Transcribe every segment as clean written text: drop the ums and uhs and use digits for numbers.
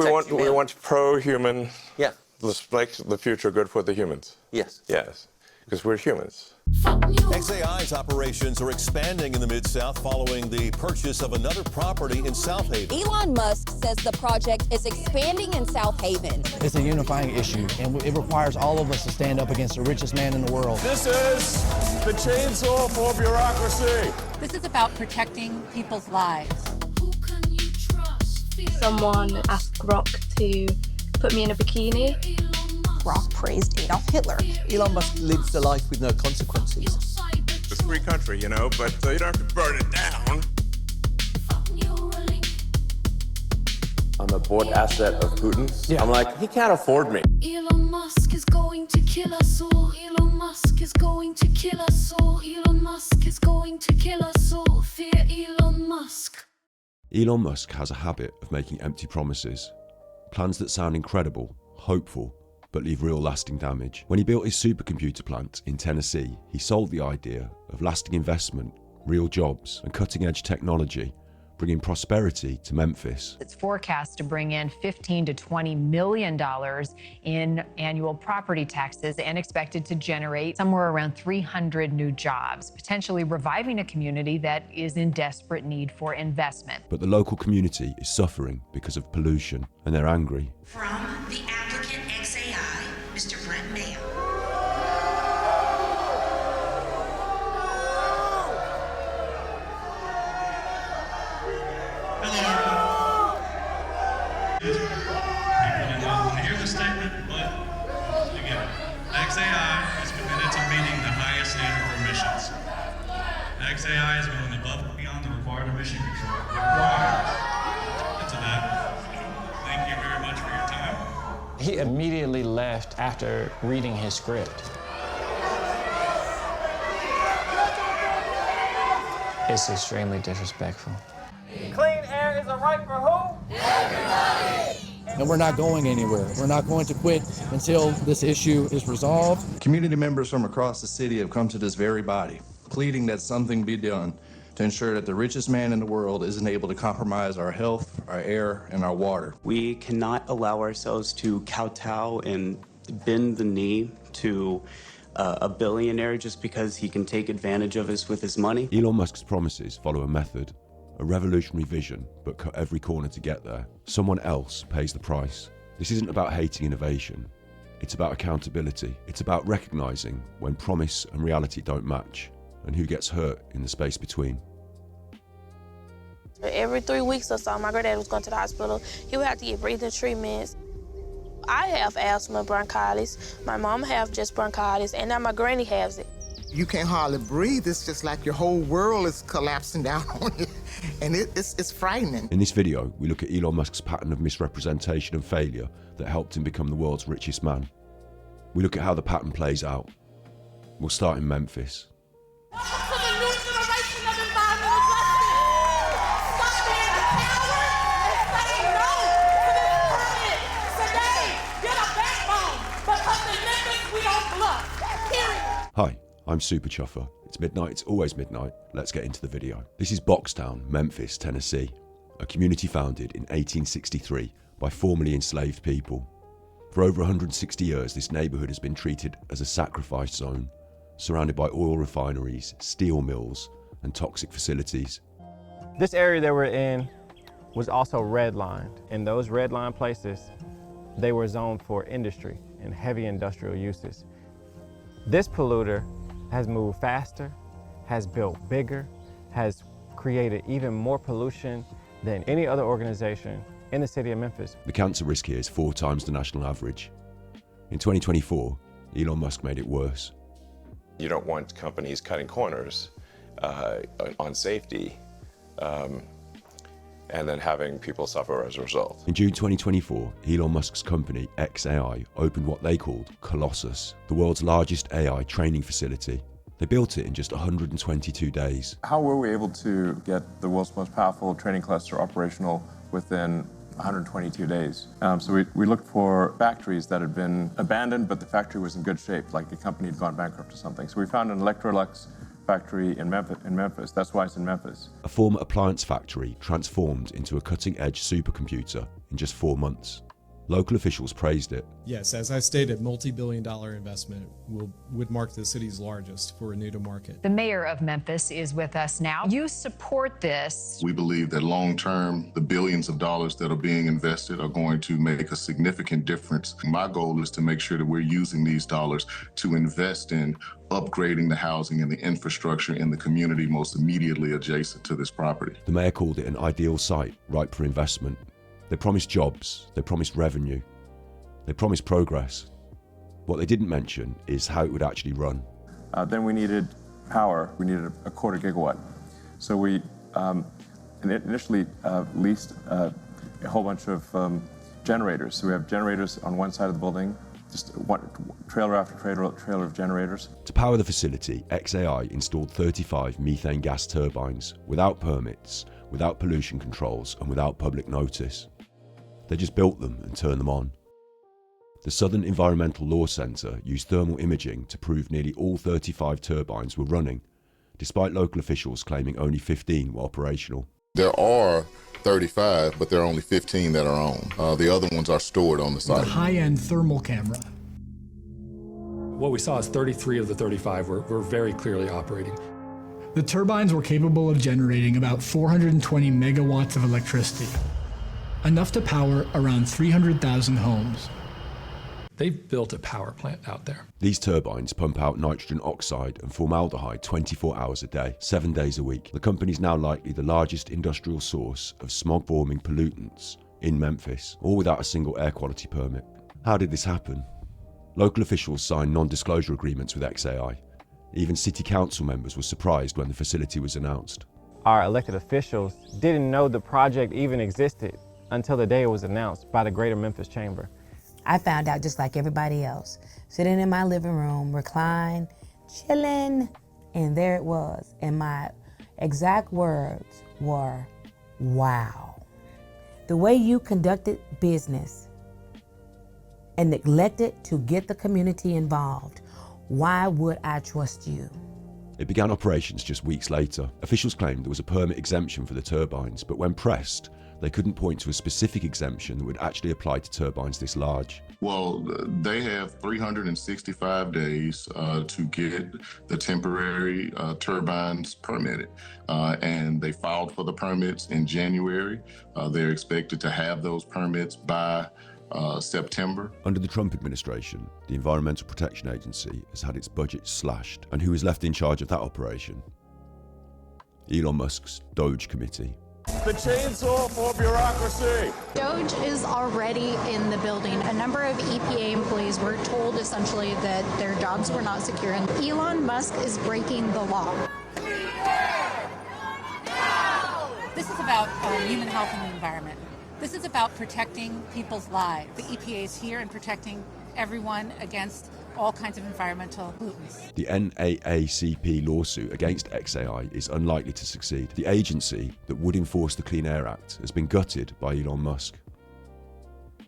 We want pro-human. Yeah. Let's make the future good for the humans. Yes. Yes, because we're humans. XAI's operations are expanding in the Mid-South following the purchase of another property in South Haven. Elon Musk says the project is expanding in South Haven. It's a unifying issue, and it requires all of us to stand up against the richest man in the world. This is the chainsaw for bureaucracy. This is about protecting people's lives. Someone asked Grok to put me in a bikini. Grok praised Adolf Hitler. Elon Musk lives a life with no consequences. It's a free country, you know, but you don't have to burn it down. I'm a bought asset of Putin. Yeah. I'm like, he can't afford me. Elon Musk is going to kill us all. Elon Musk is going to kill us all. Elon Musk is going to kill us all. Fear Elon Musk. Elon Musk has a habit of making empty promises. Plans that sound incredible, hopeful, but leave real lasting damage. When he built his supercomputer plant in Tennessee, he sold the idea of lasting investment, real jobs, and cutting-edge technology, bringing prosperity to Memphis. It's forecast to bring in $15 to $20 million in annual property taxes and expected to generate somewhere around 300 new jobs, potentially reviving a community that is in desperate need for investment. But the local community is suffering because of pollution, and they're angry. From the applicant XAI, Mr. Brent Mayo. XAI is committed to meeting the highest standard for emissions. XAI is going above and beyond the required emission control requirements. And to that, thank you very much for your time. He immediately left after reading his script. It's extremely disrespectful. Clean air is a right for who? Everybody! And we're not going anywhere. We're not going to quit until this issue is resolved. Community members from across the city have come to this very body, pleading that something be done to ensure that the richest man in the world isn't able to compromise our health, our air, and our water. We cannot allow ourselves to kowtow and bend the knee to a billionaire just because he can take advantage of us with his money. Elon Musk's promises follow a method, a revolutionary vision, but cut every corner to get there. Someone else pays the price. This isn't about hating innovation. It's about accountability. It's about recognizing when promise and reality don't match, and who gets hurt in the space between. Every 3 weeks or so, my granddad was going to the hospital. He would have to get breathing treatments. I have asthma, bronchitis. My mom have just bronchitis, and now my granny has it. You can't hardly breathe. It's just like your whole world is collapsing down on you, and it's frightening. In this video, we look at Elon Musk's pattern of misrepresentation and failure that helped him become the world's richest man. We look at how the pattern plays out. We'll start in Memphis. Hi, I'm Super Chuffer. It's midnight, it's always midnight. Let's get into the video. This is Boxtown, Memphis, Tennessee, a community founded in 1863 by formerly enslaved people. For over 160 years, this neighborhood has been treated as a sacrifice zone, surrounded by oil refineries, steel mills, and toxic facilities. This area that we're in was also redlined. In those redline places, they were zoned for industry and heavy industrial uses. This polluter has moved faster, has built bigger, has created even more pollution than any other organization in the city of Memphis. The cancer risk here is 4 times the national average. In 2024, Elon Musk made it worse. You don't want companies cutting corners on safety and then having people suffer as a result. In June 2024, Elon Musk's company, XAI, opened what they called Colossus, the world's largest AI training facility. They built it in just 122 days. How were we able to get the world's most powerful training cluster operational within 122 days? So we looked for factories that had been abandoned, but the factory was in good shape, like the company had gone bankrupt or something. So we found an Electrolux factory in Memphis. That's why it's in Memphis. A former appliance factory transformed into a cutting-edge supercomputer in just 4 months. Local officials praised it. Yes, as I stated, multi-billion-dollar investment would mark the city's largest for a new-to-market. The mayor of Memphis is with us now. You support this. We believe that long-term, the billions of dollars that are being invested are going to make a significant difference. My goal is to make sure that we're using these dollars to invest in upgrading the housing and the infrastructure in the community most immediately adjacent to this property. The mayor called it an ideal site, ripe for investment. They promised jobs, they promised revenue, they promised progress. What they didn't mention is how it would actually run. Then we needed power. We needed a quarter gigawatt. So we initially leased a whole bunch of generators. So we have generators on one side of the building, just one trailer after trailer of generators. To power the facility, XAI installed 35 methane gas turbines without permits, without pollution controls, and without public notice. They just built them and turned them on. The Southern Environmental Law Centre used thermal imaging to prove nearly all 35 turbines were running, despite local officials claiming only 15 were operational. There are 35, but there are only 15 that are on. The other ones are stored on the site. A high-end thermal camera. What we saw is 33 of the 35 were very clearly operating. The turbines were capable of generating about 420 megawatts of electricity, enough to power around 300,000 homes. They've built a power plant out there. These turbines pump out nitrogen oxide and formaldehyde 24 hours a day, 7 days a week. The company's now likely the largest industrial source of smog-forming pollutants in Memphis, all without a single air quality permit. How did this happen? Local officials signed non-disclosure agreements with XAI. Even city council members were surprised when the facility was announced. Our elected officials didn't know the project even existed until the day it was announced by the Greater Memphis Chamber. I found out just like everybody else, sitting in my living room, reclined, chilling, and there it was. And my exact words were, wow. The way you conducted business and neglected to get the community involved, why would I trust you? It began operations just weeks later. Officials claimed there was a permit exemption for the turbines, but when pressed, they couldn't point to a specific exemption that would actually apply to turbines this large. Well, they have 365 days to get the temporary turbines permitted. And they filed for the permits in January. They're expected to have those permits by September. Under the Trump administration, the Environmental Protection Agency has had its budget slashed. And who is left in charge of that operation? Elon Musk's Doge Committee. The chainsaw for bureaucracy. Doge is already in the building. A number of EPA employees were told essentially that their jobs were not secure, and Elon Musk is breaking the law. This is about human health and the environment. This is about protecting people's lives. The EPA is here and protecting everyone against all kinds of environmental pollutants. The NAACP lawsuit against XAI is unlikely to succeed. The agency that would enforce the Clean Air Act has been gutted by Elon Musk.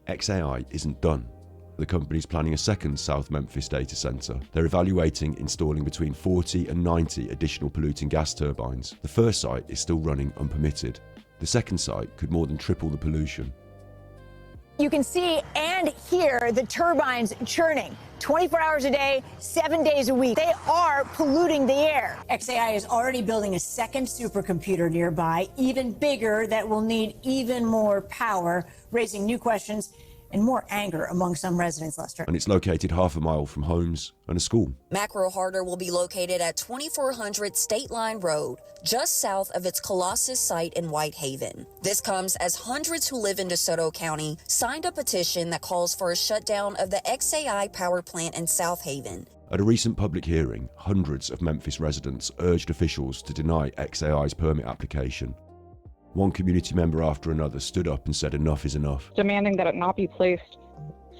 XAI isn't done. The company's planning a second South Memphis data center. They're evaluating installing between 40 and 90 additional polluting gas turbines. The first site is still running unpermitted. The second site could more than triple the pollution. You can see and hear the turbines churning 24 hours a day, 7 days a week. They are polluting the air. XAI is already building a second supercomputer nearby, even bigger, that will need even more power, raising new questions and more anger among some residents, Lester. And it's located half a mile from homes and a school. Macro Harder will be located at 2400 State Line Road, just south of its Colossus site in Whitehaven. This comes as hundreds who live in DeSoto County signed a petition that calls for a shutdown of the XAI power plant in South Haven. At a recent public hearing, hundreds of Memphis residents urged officials to deny XAI's permit application. One community member after another stood up and said enough is enough. Demanding that it not be placed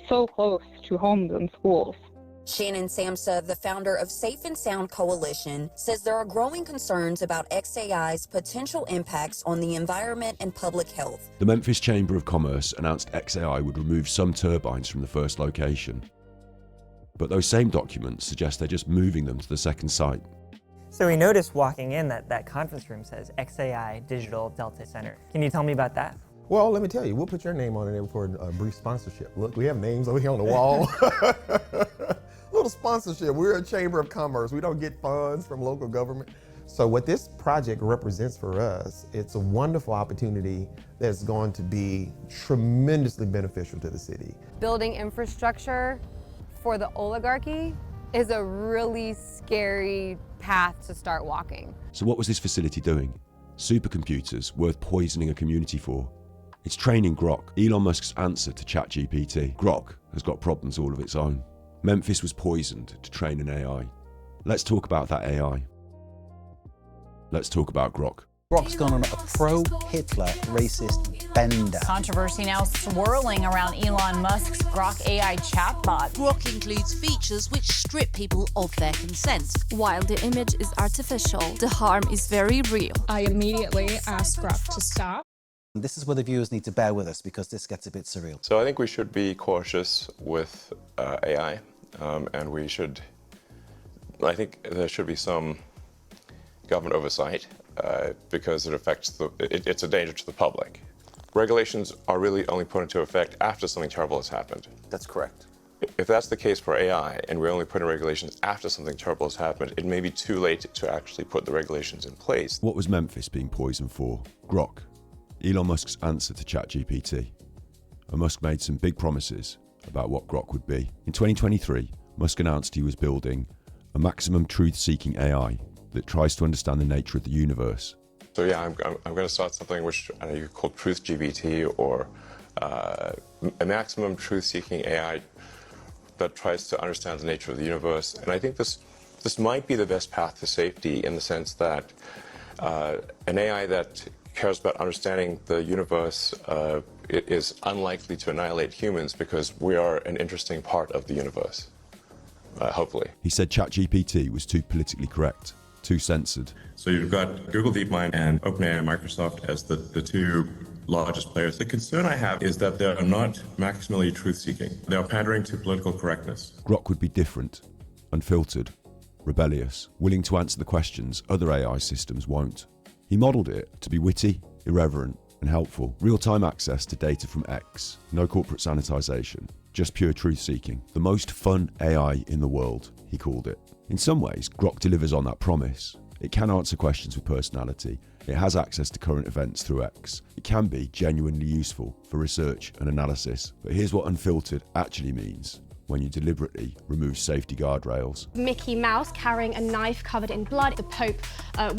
so close to homes and schools. Shannon Samsa, the founder of Safe and Sound Coalition, says there are growing concerns about XAI's potential impacts on the environment and public health. The Memphis Chamber of Commerce announced XAI would remove some turbines from the first location. But those same documents suggest they're just moving them to the second site. So we noticed walking in that conference room says XAI Digital Delta Center. Can you tell me about that? Well, let me tell you, we'll put your name on it for a brief sponsorship. Look, we have names over here on the wall. Little sponsorship. We're a chamber of commerce. We don't get funds from local government. So what this project represents for us, it's a wonderful opportunity that's going to be tremendously beneficial to the city. Building infrastructure for the oligarchy is a really scary path to start walking. So what was this facility doing? Supercomputers worth poisoning a community for? It's training Grok, Elon Musk's answer to ChatGPT. Grok has got problems all of its own. Memphis was poisoned to train an AI. Let's talk about that AI. Let's talk about Grok. Grok's gone on a pro-Hitler racist bender. Controversy now swirling around Elon Musk's Grok AI chatbot. Grok includes features which strip people of their consent. While the image is artificial, the harm is very real. I immediately asked Grok to stop. This is where the viewers need to bear with us because this gets a bit surreal. So I think we should be cautious with AI, and I think there should be some government oversight because it affects it's a danger to the public. Regulations are really only put into effect after something terrible has happened. That's correct. If that's the case for AI, and we're only putting regulations after something terrible has happened, it may be too late to actually put the regulations in place. What was Memphis being poisoned for? Grok, Elon Musk's answer to ChatGPT. And Musk made some big promises about what Grok would be. In 2023, Musk announced he was building a maximum truth-seeking AI that tries to understand the nature of the universe. So yeah, I'm going to start something which I know you call TruthGPT, or a maximum truth-seeking AI that tries to understand the nature of the universe. And I think this might be the best path to safety, in the sense that an AI that cares about understanding the universe is unlikely to annihilate humans, because we are an interesting part of the universe, hopefully. He said ChatGPT was too politically correct, too censored. So you've got Google DeepMind and OpenAI and Microsoft as the two largest players. The concern I have is that they are not maximally truth-seeking. They are pandering to political correctness. Grok would be different, unfiltered, rebellious, willing to answer the questions other AI systems won't. He modelled it to be witty, irreverent, and helpful. Real-time access to data from X, no corporate sanitization, just pure truth-seeking. The most fun AI in the world, he called it. In some ways, Grok delivers on that promise. It can answer questions with personality. It has access to current events through X. It can be genuinely useful for research and analysis. But here's what unfiltered actually means when you deliberately remove safety guardrails. Mickey Mouse carrying a knife covered in blood, the Pope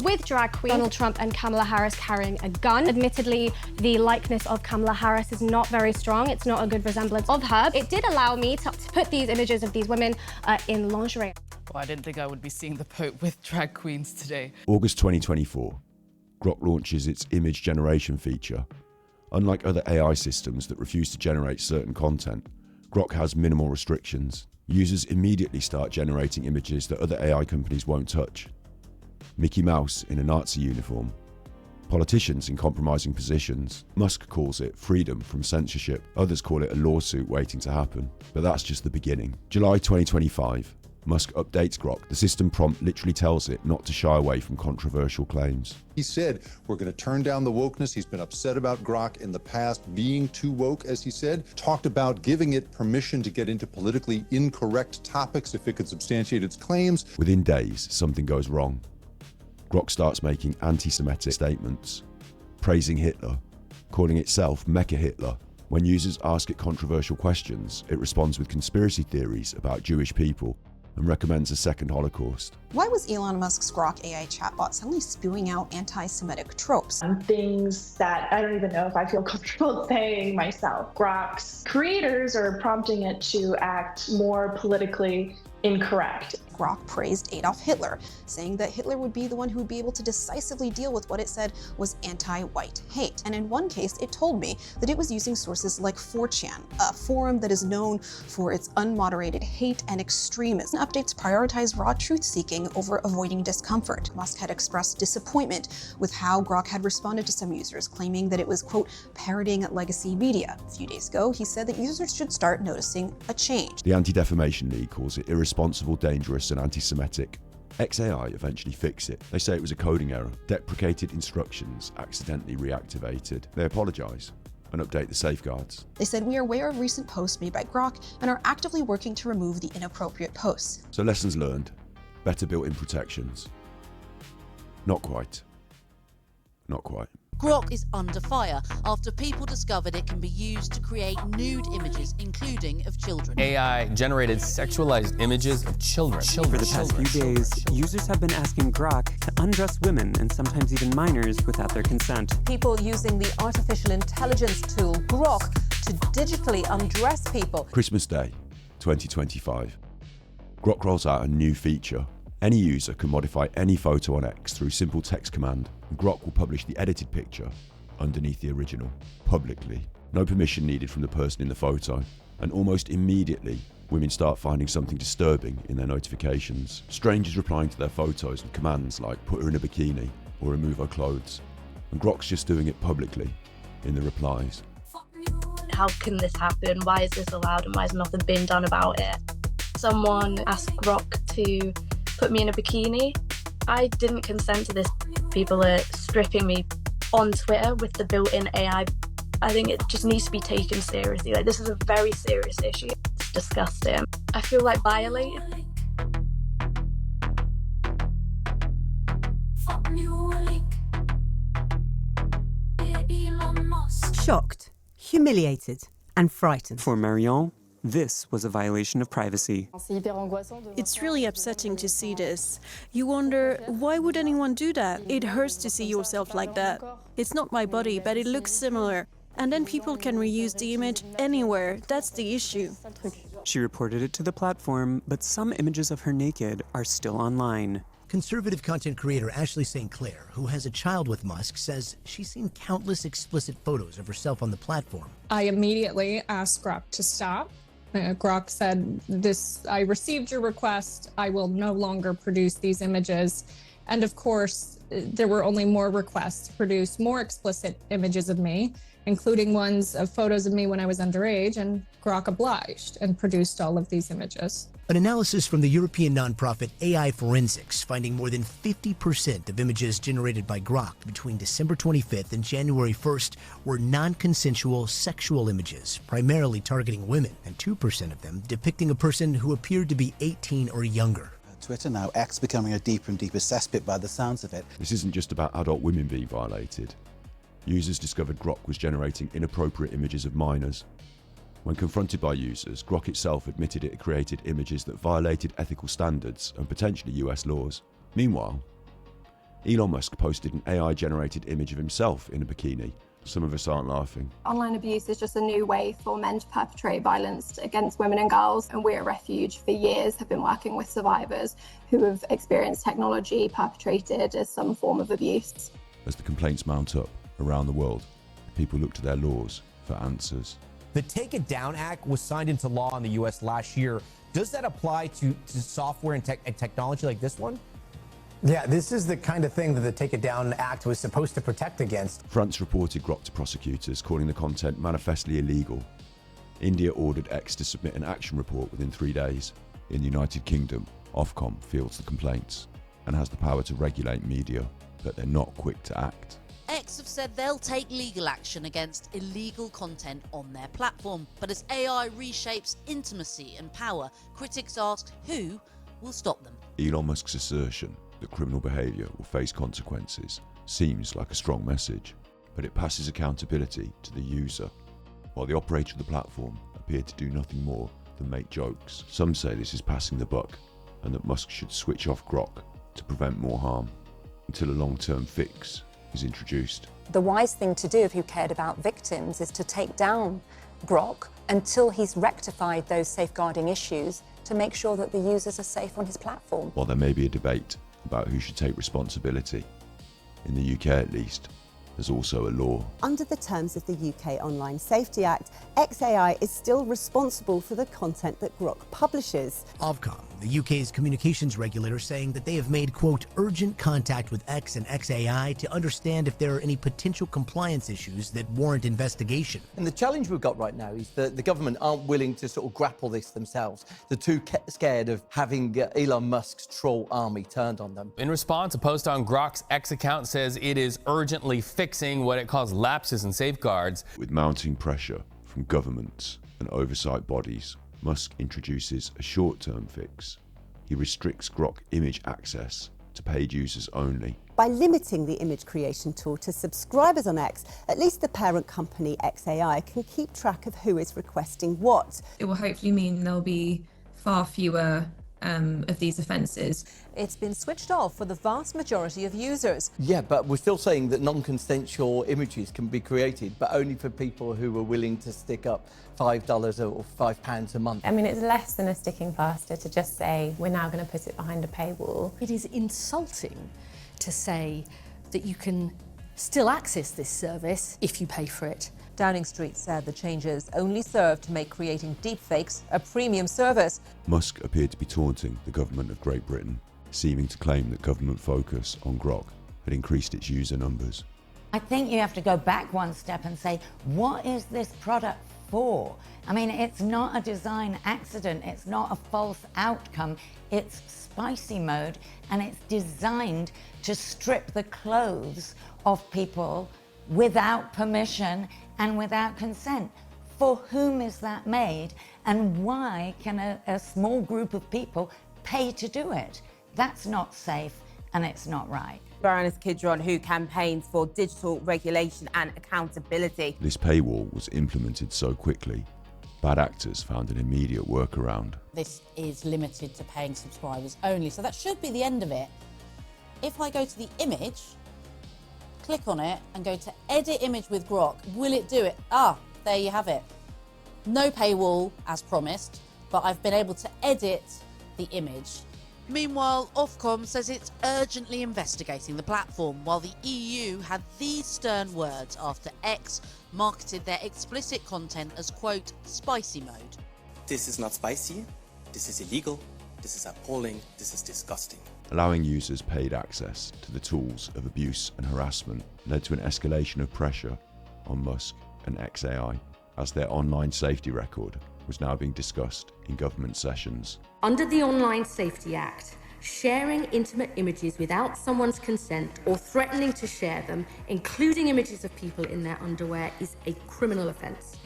with drag queen, Donald Trump and Kamala Harris carrying a gun. Admittedly, the likeness of Kamala Harris is not very strong. It's not a good resemblance of her. It did allow me to put these images of these women in lingerie. Well, I didn't think I would be seeing the Pope with drag queens today. August 2024, Grok launches its image generation feature. Unlike other AI systems that refuse to generate certain content, Grok has minimal restrictions. Users immediately start generating images that other AI companies won't touch. Mickey Mouse in a Nazi uniform. Politicians in compromising positions. Musk calls it freedom from censorship. Others call it a lawsuit waiting to happen. But that's just the beginning. July 2025. Musk updates Grok. The system prompt literally tells it not to shy away from controversial claims. He said, we're going to turn down the wokeness. He's been upset about Grok in the past being too woke, as he said. Talked about giving it permission to get into politically incorrect topics if it could substantiate its claims. Within days, something goes wrong. Grok starts making anti-Semitic statements, praising Hitler, calling itself Mecha Hitler. When users ask it controversial questions, it responds with conspiracy theories about Jewish people and recommends a second Holocaust. Why was Elon Musk's Grok AI chatbot suddenly spewing out anti-Semitic tropes? Things that I don't even know if I feel comfortable saying myself. Grok's creators are prompting it to act more politically incorrect. Grok praised Adolf Hitler, saying that Hitler would be the one who would be able to decisively deal with what it said was anti-white hate. And in one case, it told me that it was using sources like 4chan, a forum that is known for its unmoderated hate and extremism. Updates prioritize raw truth-seeking over avoiding discomfort. Musk had expressed disappointment with how Grok had responded to some users, claiming that it was, quote, parroting legacy media. A few days ago, he said that users should start noticing a change. The Anti-Defamation League calls it irresponsible, dangerous, and anti-Semitic. XAI eventually fixed it. They say it was a coding error. Deprecated instructions accidentally reactivated. They apologise. and update the safeguards. They said, "We are aware of recent posts made by Grok and are actively working to remove the inappropriate posts." So lessons learned, better built-in protections. Not quite. Not quite. Grok is under fire after people discovered it can be used to create nude images, including of children. AI generated sexualized images of children. For the past few days, users have been asking Grok to undress women and sometimes even minors without their consent. People using the artificial intelligence tool Grok to digitally undress people. Christmas Day, 2025. Grok rolls out a new feature. Any user can modify any photo on X through simple text command, and Grok will publish the edited picture underneath the original, publicly. No permission needed from the person in the photo, and almost immediately, women start finding something disturbing in their notifications. Strangers replying to their photos and commands like put her in a bikini or remove her clothes. And Grok's just doing it publicly in the replies. How can this happen? Why is this allowed and why has nothing been done about it? Someone asked Grok to put me in a bikini. I didn't consent to this. People are stripping me on Twitter with the built-in AI. I think it just needs to be taken seriously. Like, this is a very serious issue. It's disgusting. I feel like violated. Shocked, humiliated, and frightened. For Marion, this was a violation of privacy. It's really upsetting to see this. You wonder, why would anyone do that? It hurts to see yourself like that. It's not my body, but it looks similar. And then people can reuse the image anywhere. That's the issue. She reported it to the platform, but some images of her naked are still online. Conservative content creator Ashley St. Clair, who has a child with Musk, says she's seen countless explicit photos of herself on the platform. I immediately asked Grok to stop. Grok said, I received your request. I will no longer produce these images. And of course, there were only more requests to produce more explicit images of me, including ones of photos of me when I was underage, and Grok obliged and produced all of these images. An analysis from the European nonprofit AI Forensics finding more than 50% of images generated by Grok between December 25th and January 1st were non-consensual sexual images, primarily targeting women, and 2% of them depicting a person who appeared to be 18 or younger. Twitter now, X becoming a deeper and deeper cesspit by the sounds of it. This isn't just about adult women being violated. Users discovered Grok was generating inappropriate images of minors. When confronted by users, Grok itself admitted it had created images that violated ethical standards and potentially US laws. Meanwhile, Elon Musk posted an AI-generated image of himself in a bikini. Some of us aren't laughing. Online abuse is just a new way for men to perpetrate violence against women and girls, and we at Refuge for years have been working with survivors who have experienced technology perpetrated as some form of abuse. As the complaints mount up around the world, people look to their laws for answers. The Take It Down Act was signed into law in the U.S. last year. Does that apply to software and technology like this one? Yeah, this is the kind of thing that the Take It Down Act was supposed to protect against. France reported Grok to prosecutors, calling the content manifestly illegal. India ordered X to submit an action report within 3 days. In the United Kingdom, Ofcom fields the complaints and has the power to regulate media, but they're not quick to act. X have said they'll take legal action against illegal content on their platform. But as AI reshapes intimacy and power, critics ask who will stop them. Elon Musk's assertion that criminal behaviour will face consequences seems like a strong message, but it passes accountability to the user, while the operator of the platform appeared to do nothing more than make jokes. Some say this is passing the buck and that Musk should switch off Grok to prevent more harm until a long-term fix is introduced. The wise thing to do if you cared about victims is to take down Grok until he's rectified those safeguarding issues to make sure that the users are safe on his platform. While there may be a debate about who should take responsibility, in the UK at least, there's also a law. Under the terms of the UK Online Safety Act, XAI is still responsible for the content that Grok publishes. Ofcom The UK's communications regulator saying that they have made, quote, urgent contact with X and XAI to understand if there are any potential compliance issues that warrant investigation. And the challenge we've got right now is that the government aren't willing to sort of grapple this themselves. They're too scared of having Elon Musk's troll army turned on them. In response, a post on Grok's X account says it is urgently fixing what it calls lapses in safeguards. With mounting pressure from governments and oversight bodies, Musk introduces a short-term fix. He restricts Grok image access to paid users only. By limiting the image creation tool to subscribers on X, at least the parent company XAI can keep track of who is requesting what. It will hopefully mean there'll be far fewer of these offences. It's been switched off for the vast majority of users. Yeah, but we're still saying that non-consensual images can be created, but only for people who are willing to stick up $5 or £5 a month. I mean, it's less than a sticking plaster to just say, we're now going to put it behind a paywall. It is insulting to say that you can still access this service if you pay for it. Downing Street said the changes only serve to make creating deepfakes a premium service. Musk appeared to be taunting the government of Great Britain, seeming to claim that government focus on Grok had increased its user numbers. I think you have to go back one step and say, what is this product for? I mean, it's not a design accident, it's not a false outcome, it's spicy mode, and it's designed to strip the clothes of people without permission and without consent. For whom is that made, and why can a small group of people pay to do it? That's not safe, and it's not right. Baroness Kidron, who campaigns for digital regulation and accountability. This paywall was implemented so quickly, bad actors found an immediate workaround. This is limited to paying subscribers only, so that should be the end of it. If I go to the image, click on it and go to edit image with Grok, will it do it? Ah, there you have it. No paywall as promised, but I've been able to edit the image. Meanwhile, Ofcom says it's urgently investigating the platform, while the EU had these stern words after X marketed their explicit content as, quote, spicy mode. This is not spicy, this is illegal, this is appalling, this is disgusting. Allowing users paid access to the tools of abuse and harassment led to an escalation of pressure on Musk and XAI, as their online safety record was now being discussed in government sessions. Under the Online Safety Act, sharing intimate images without someone's consent or threatening to share them, including images of people in their underwear, is a criminal offence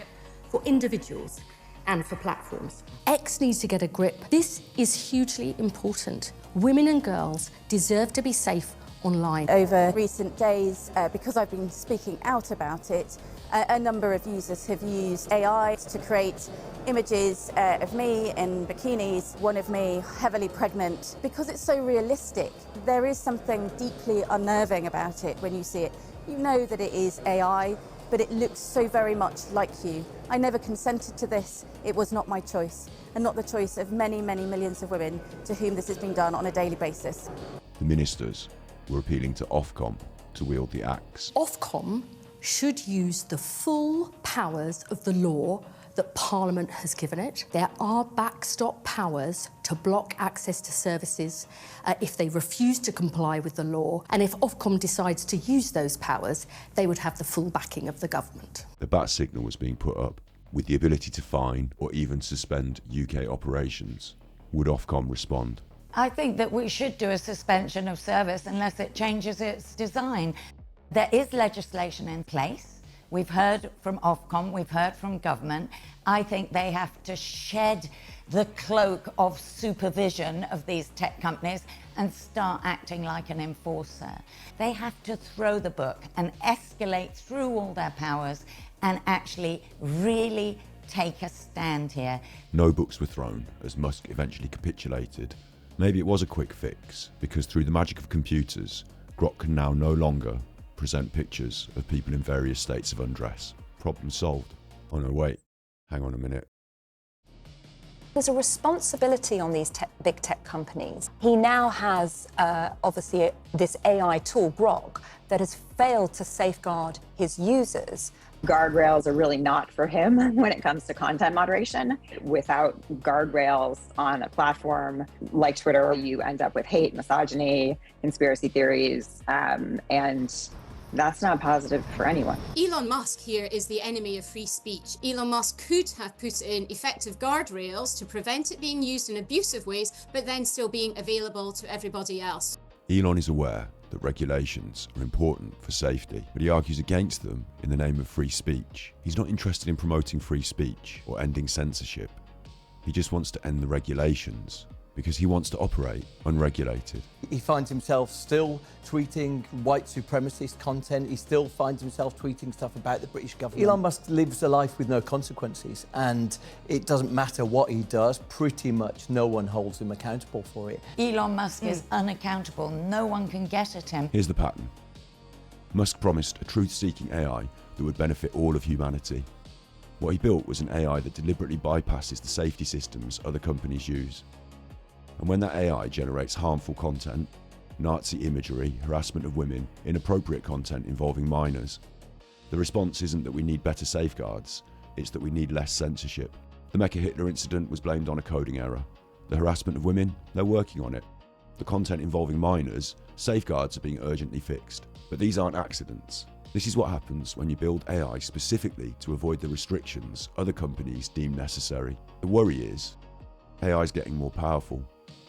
for individuals and for platforms. X needs to get a grip. This is hugely important. Women and girls deserve to be safe online. Over recent days, because I've been speaking out about it, a number of users have used AI to create images of me in bikinis, one of me heavily pregnant. Because it's so realistic, there is something deeply unnerving about it when you see it. You know that it is AI, but it looks so very much like you. I never consented to this. It was not my choice, and not the choice of many, many millions of women to whom this has been done on a daily basis. The ministers were appealing to Ofcom to wield the axe. Ofcom should use the full powers of the law that Parliament has given it. There are backstop powers to block access to services if they refuse to comply with the law. And if Ofcom decides to use those powers, they would have the full backing of the government. The bat signal was being put up with the ability to fine or even suspend UK operations. Would Ofcom respond? I think that we should do a suspension of service unless it changes its design. There is legislation in place. We've heard from Ofcom, we've heard from government. I think they have to shed the cloak of supervision of these tech companies and start acting like an enforcer. They have to throw the book and escalate through all their powers and actually really take a stand here. No books were thrown as Musk eventually capitulated. Maybe it was a quick fix, because through the magic of computers, Grok can now no longer present pictures of people in various states of undress. Problem solved. Oh no, wait. Hang on a minute. There's a responsibility on these big tech companies. He now has, obviously, this AI tool, Grok, that has failed to safeguard his users Guardrails are really not for him when it comes to content moderation. Without guardrails on a platform like Twitter, you end up with hate, misogyny, conspiracy theories, and that's not positive for anyone. Elon Musk here is the enemy of free speech. Elon Musk could have put in effective guardrails to prevent it being used in abusive ways, but then still being available to everybody else. Elon is aware that regulations are important for safety, but he argues against them in the name of free speech. He's not interested in promoting free speech or ending censorship. He just wants to end the regulations because he wants to operate unregulated. He finds himself still tweeting white supremacist content. He still finds himself tweeting stuff about the British government. Elon Musk lives a life with no consequences, and it doesn't matter what he does, pretty much no one holds him accountable for it. Elon Musk is unaccountable. No one can get at him. Here's the pattern. Musk promised a truth-seeking AI that would benefit all of humanity. What he built was an AI that deliberately bypasses the safety systems other companies use. And when that AI generates harmful content, Nazi imagery, harassment of women, inappropriate content involving minors, the response isn't that we need better safeguards, it's that we need less censorship. The Mecha Hitler incident was blamed on a coding error. The harassment of women, they're working on it. The content involving minors, safeguards are being urgently fixed. But these aren't accidents. This is what happens when you build AI specifically to avoid the restrictions other companies deem necessary. The worry is, AI is getting more powerful.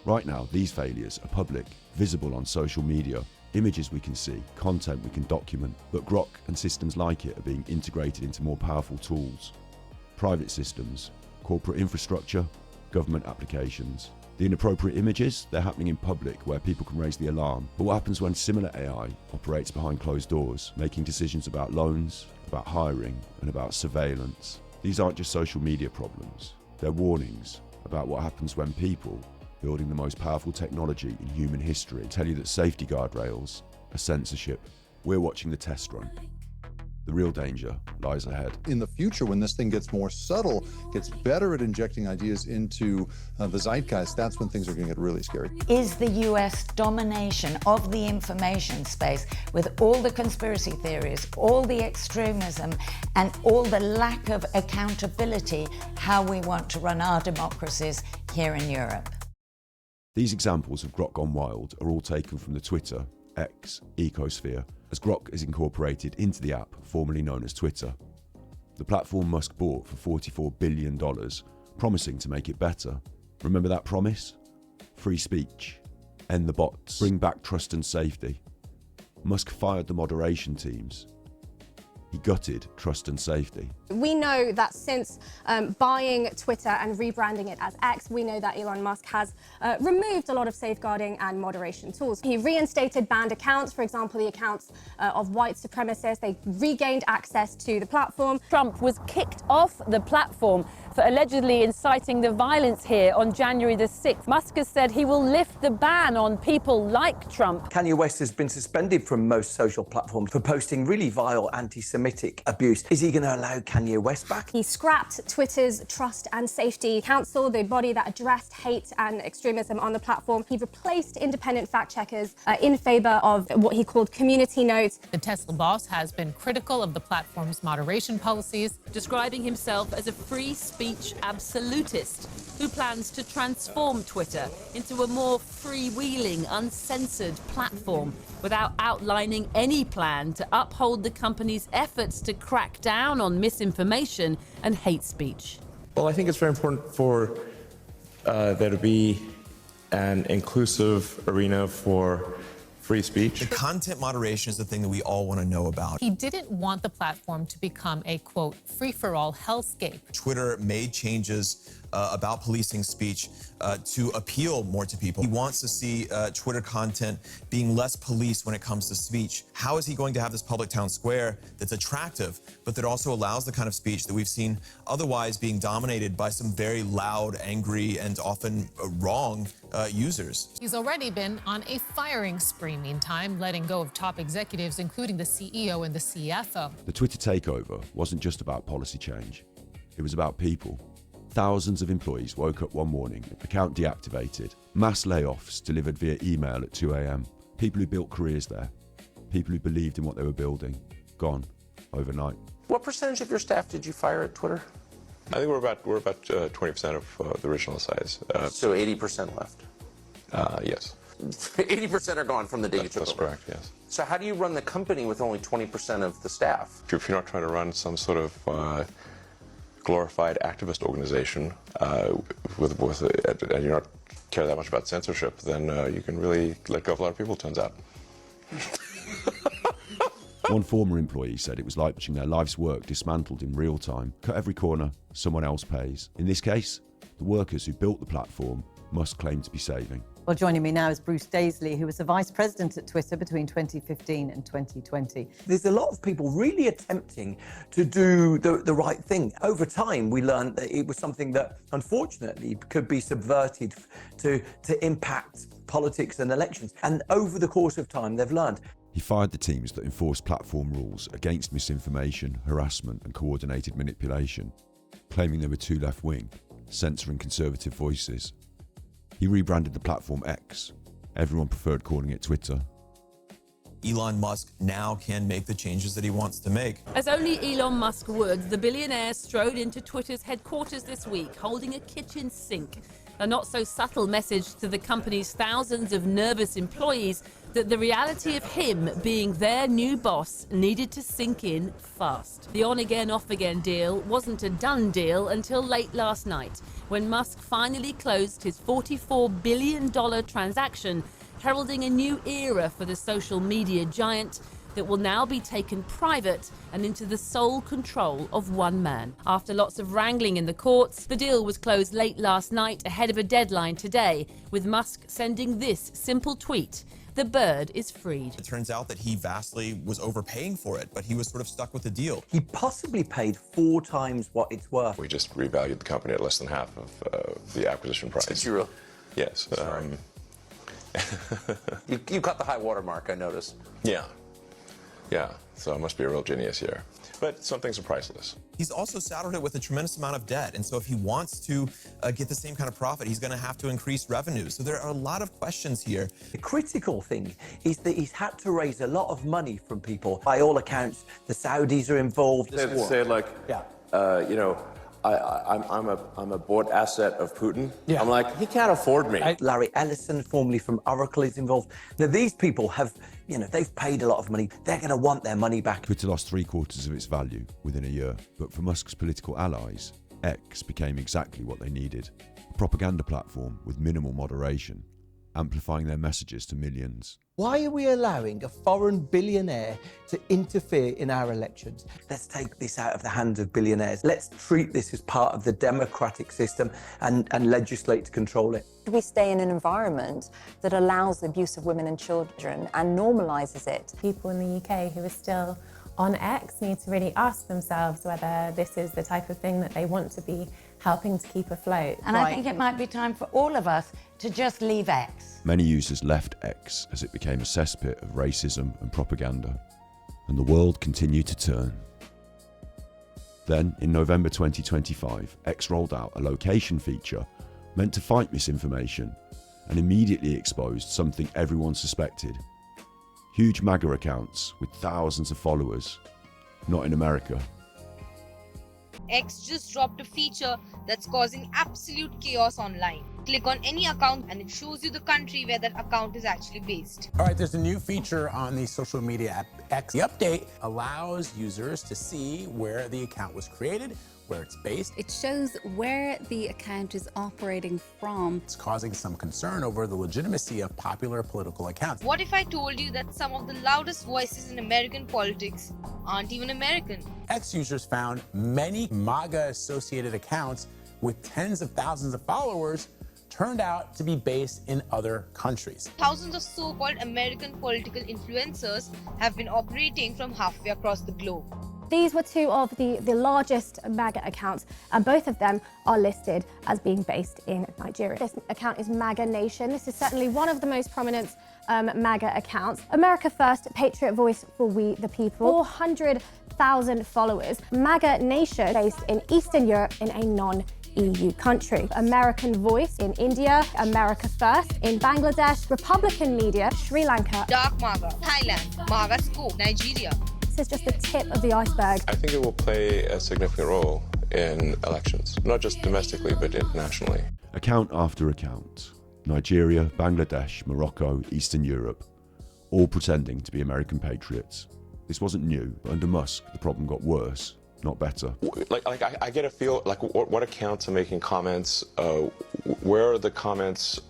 Right now, these failures are public, visible on social media, images we can see, content we can document, but Grok and systems like it are being integrated into more powerful tools. Private systems, corporate infrastructure, government applications. The inappropriate images, they're happening in public where people can raise the alarm. But what happens when similar AI operates behind closed doors, making decisions about loans, about hiring, and about surveillance? These aren't just social media problems. They're warnings about what happens when people building the most powerful technology in human history tell you that safety guardrails are censorship. We're watching the test run. The real danger lies ahead. In the future, when this thing gets more subtle, gets better at injecting ideas into the zeitgeist, that's when things are going to get really scary. Is the US domination of the information space with all the conspiracy theories, all the extremism, and all the lack of accountability how we want to run our democracies here in Europe? These examples of Grok gone wild are all taken from the Twitter, X, ecosphere, as Grok is incorporated into the app formerly known as Twitter. The platform Musk bought for $44 billion, promising to make it better. Remember that promise? Free speech, end the bots, bring back trust and safety. Musk fired the moderation teams. He gutted trust and safety. We know that since buying Twitter and rebranding it as X, we know that Elon Musk has removed a lot of safeguarding and moderation tools. He reinstated banned accounts, for example, the accounts of white supremacists. They regained access to the platform. Trump was kicked off the platform for allegedly inciting the violence here on January the 6th. Musk has said he will lift the ban on people like Trump. Kanye West has been suspended from most social platforms for posting really vile anti-Semitic abuse. Is he going to allow Kanye West back? He scrapped Twitter's Trust and Safety Council, the body that addressed hate and extremism on the platform. He replaced independent fact-checkers in favor of what he called community notes. The Tesla boss has been critical of the platform's moderation policies, describing himself as a free speech absolutist who plans to transform Twitter into a more freewheeling, uncensored platform without outlining any plan to uphold the company's efforts to crack down on misinformation and hate speech. Well, I think it's very important for there to be an inclusive arena for free speech. The content moderation is the thing that we all want to know about. He didn't want the platform to become a, quote, free-for-all hellscape. Twitter made changes about policing speech to appeal more to people. He wants to see Twitter content being less policed when it comes to speech. How is he going to have this public town square that's attractive, but that also allows the kind of speech that we've seen otherwise being dominated by some very loud, angry, and often wrong users? He's already been on a firing spree, meantime, letting go of top executives, including the CEO and the CFO. The Twitter takeover wasn't just about policy change. It was about people. Thousands of employees woke up one morning, account deactivated, mass layoffs delivered via email at 2 a.m. People who built careers there, people who believed in what they were building, gone overnight. What percentage of your staff did you fire at Twitter? I think we're about 20% of the original size. So 80% left? Yes. 80% are gone from the day you took over? That's correct, yes. So how do you run the company with only 20% of the staff? If you're not trying to run some sort of glorified activist organization and you're not care that much about censorship, then you can really let go of a lot of people, it turns out. One former employee said it was like watching their life's work dismantled in real time. Cut every corner, someone else pays. In this case, the workers who built the platform Musk claimed to be saving. Well, joining me now is Bruce Daisley, who was the vice president at Twitter between 2015 and 2020. There's a lot of people really attempting to do the right thing. Over time, we learned that it was something that, unfortunately, could be subverted to impact politics and elections. And over the course of time, they've learned. He fired the teams that enforced platform rules against misinformation, harassment and coordinated manipulation, claiming they were too left-wing, censoring conservative voices. He rebranded the platform X. Everyone preferred calling it Twitter. Elon Musk now can make the changes that he wants to make. As only Elon Musk would, the billionaire strode into Twitter's headquarters this week, holding a kitchen sink. A not-so-subtle message to the company's thousands of nervous employees that the reality of him being their new boss needed to sink in fast. The on-again, off-again deal wasn't a done deal until late last night, when Musk finally closed his $44 billion transaction, heralding a new era for the social media giant that will now be taken private and into the sole control of one man. After lots of wrangling in the courts, the deal was closed late last night ahead of a deadline today, with Musk sending this simple tweet: "The bird is freed." It turns out that he vastly was overpaying for it, but he was sort of stuck with the deal. He possibly paid 4 times what it's worth. We just revalued the company at less than half of the acquisition price. Did you really? Yes. You cut the high water mark, I noticed. Yeah, so I must be a real genius here. But some things are priceless. He's also saddled it with a tremendous amount of debt, and so if he wants to get the same kind of profit, he's going to have to increase revenue. So there are a lot of questions here. The critical thing is that he's had to raise a lot of money from people. By all accounts, the Saudis are involved. Say like, you know, I'm a bought asset of Putin. Yeah. I'm like, he can't afford me. Larry Ellison, formerly from Oracle, is involved. Now, these people have, they've paid a lot of money. They're going to want their money back. Twitter lost 3/4 of its value within a year, but for Musk's political allies, X became exactly what they needed: a propaganda platform with minimal moderation, amplifying their messages to millions. Why are we allowing a foreign billionaire to interfere in our elections? Let's take this out of the hands of billionaires. Let's treat this as part of the democratic system and legislate to control it. We stay in an environment that allows the abuse of women and children and normalises it. People in the UK who are still on X need to really ask themselves whether this is the type of thing that they want to be helping to keep afloat. And I think it might be time for all of us to just leave X. Many users left X as it became a cesspit of racism and propaganda, and the world continued to turn. Then, in November 2025, X rolled out a location feature meant to fight misinformation and immediately exposed something everyone suspected: huge MAGA accounts with thousands of followers, not in America. X just dropped a feature that's causing absolute chaos online. Click on any account and it shows you the country where that account is actually based. All right, there's a new feature on the social media app X. The update allows users to see where the account was created, where it's based. It shows where the account is operating from. It's causing some concern over the legitimacy of popular political accounts. What if I told you that some of the loudest voices in American politics aren't even American? X users found many MAGA-associated accounts with tens of thousands of followers turned out to be based in other countries. Thousands of so-called American political influencers have been operating from halfway across the globe. These were 2 of the largest MAGA accounts, and both of them are listed as being based in Nigeria. This account is MAGA Nation. This is certainly one of the most prominent MAGA accounts. America First, Patriot Voice for We the People, 400,000 followers. MAGA Nation, based in Eastern Europe in a non-EU country. American Voice in India, America First in Bangladesh, Republican Media, Sri Lanka. Dark MAGA, Thailand, MAGA Scope, Nigeria. this is just the tip of the iceberg. I think it will play a significant role in elections, not just domestically, but internationally. Account after account. Nigeria, Bangladesh, Morocco, Eastern Europe, all pretending to be American patriots. This wasn't new, but under Musk, the problem got worse, not better. I get a feel, like, what accounts are making comments, where are the comments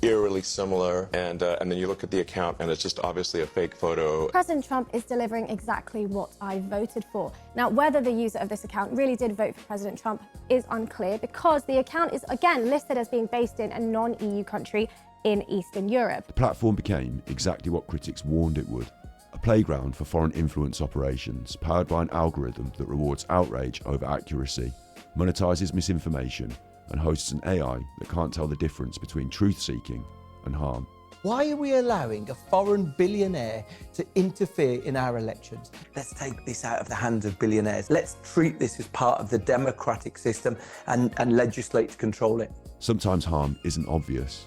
eerily similar, and then you look at the account and it's just obviously a fake photo. President Trump is delivering exactly what I voted for. Now, whether the user of this account really did vote for President Trump is unclear because the account is, again, listed as being based in a non-EU country in Eastern Europe. The platform became exactly what critics warned it would. A playground for foreign influence operations powered by an algorithm that rewards outrage over accuracy, monetizes misinformation, and hosts an AI that can't tell the difference between truth-seeking and harm. Why are we allowing a foreign billionaire to interfere in our elections? Let's take this out of the hands of billionaires. Let's treat this as part of the democratic system and legislate to control it. Sometimes harm isn't obvious.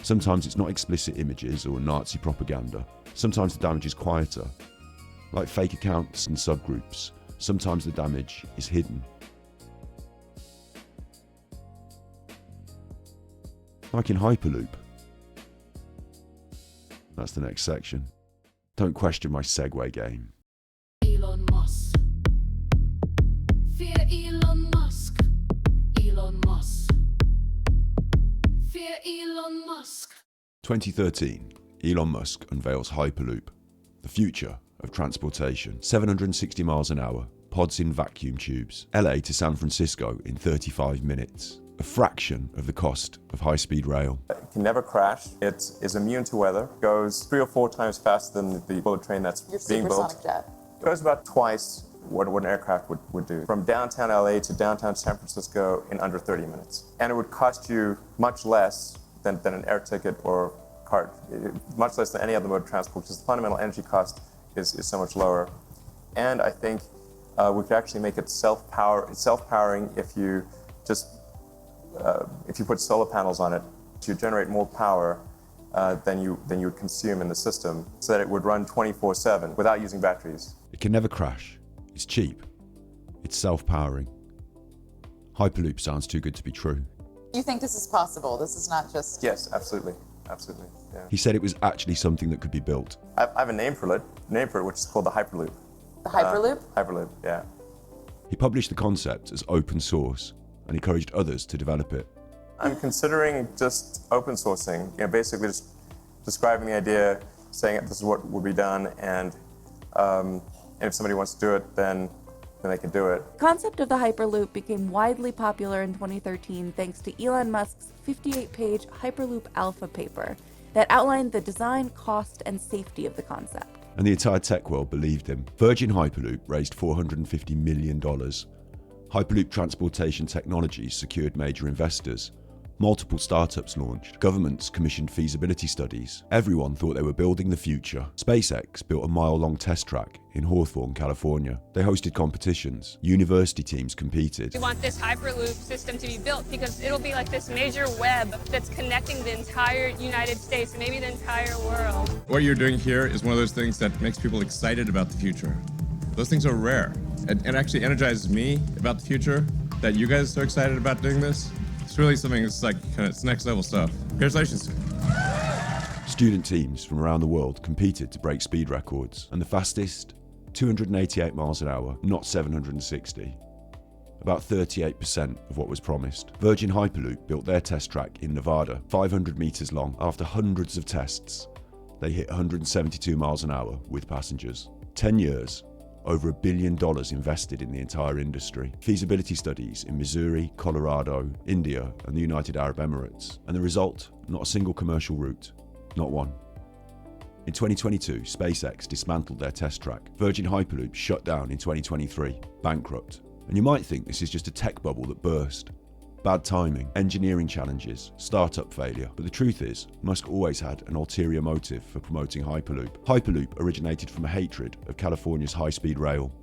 Sometimes it's not explicit images or Nazi propaganda. Sometimes the damage is quieter. Like fake accounts and subgroups, sometimes the damage is hidden. Like in Hyperloop. That's the next section. Don't question my segue game. Elon Musk. Fear Elon Musk. Elon Musk. Fear Elon Musk. 2013, Elon Musk unveils Hyperloop, the future of transportation. 760 miles an hour, pods in vacuum tubes. LA to San Francisco in 35 minutes. A fraction of the cost of high-speed rail. It can never crash. It is immune to weather. Goes 3 or 4 times faster than the bullet train that's being built. Supersonic jet. It goes about twice what an aircraft would do. From downtown LA to downtown San Francisco in under 30 minutes. And it would cost you much less than an air ticket or cart, much less than any other mode of transport, because the fundamental energy cost is so much lower. And I think we could actually make it self-powering if you just if you put solar panels on it, you generate more power than you would consume in the system, so that it would run 24/7 without using batteries. It can never crash. It's cheap. It's self-powering. Hyperloop sounds too good to be true. You think this is possible? This is not just... Yes, absolutely. Absolutely, yeah. He said it was actually something that could be built. I have a name for it, which is called the Hyperloop. The Hyperloop? Hyperloop, yeah. He published the concept as open source and encouraged others to develop it. I'm considering just open sourcing, basically just describing the idea, saying this is what would be done, and if somebody wants to do it, then they can do it. The concept of the Hyperloop became widely popular in 2013 thanks to Elon Musk's 58-page Hyperloop Alpha paper that outlined the design, cost, and safety of the concept. And the entire tech world believed him. Virgin Hyperloop raised $450 million. Hyperloop Transportation Technologies secured major investors. Multiple startups launched. Governments commissioned feasibility studies. Everyone thought they were building the future. SpaceX built a mile-long test track in Hawthorne, California. They hosted competitions. University teams competed. We want this Hyperloop system to be built because it'll be like this major web that's connecting the entire United States, and maybe the entire world. What you're doing here is one of those things that makes people excited about the future. Those things are rare. It actually energizes me about the future that you guys are so excited about doing this. It's really something that's like it's next level stuff. Congratulations. Student teams from around the world competed to break speed records, and the fastest, 288 miles an hour, not 760. About 38% of what was promised. Virgin Hyperloop built their test track in Nevada, 500 meters long. After hundreds of tests, they hit 172 miles an hour with passengers. 10 years. Over $1 billion invested in the entire industry. Feasibility studies in Missouri, Colorado, India, and the United Arab Emirates. And the result, not a single commercial route. Not one. In 2022, SpaceX dismantled their test track. Virgin Hyperloop shut down in 2023, bankrupt. And you might think this is just a tech bubble that burst. Bad timing, engineering challenges, startup failure. But the truth is, Musk always had an ulterior motive for promoting Hyperloop. Hyperloop originated from a hatred of California's high-speed rail.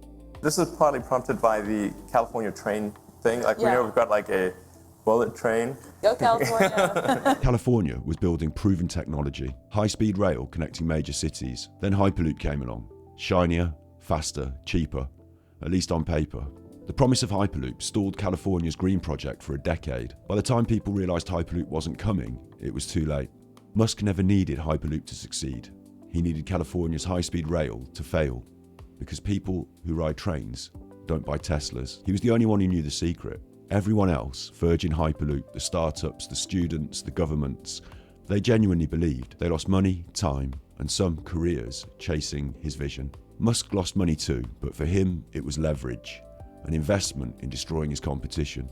This is partly prompted by the California train thing. We know we've got like a bullet train. Go California. California was building proven technology, high-speed rail connecting major cities. Then Hyperloop came along, shinier, faster, cheaper, at least on paper. The promise of Hyperloop stalled California's green project for a decade. By the time people realised Hyperloop wasn't coming, it was too late. Musk never needed Hyperloop to succeed. He needed California's high-speed rail to fail, because people who ride trains don't buy Teslas. He was the only one who knew the secret. Everyone else, Virgin Hyperloop, the startups, the students, the governments, they genuinely believed. They lost money, time, and some careers chasing his vision. Musk lost money too, but for him it was leverage, an investment in destroying his competition.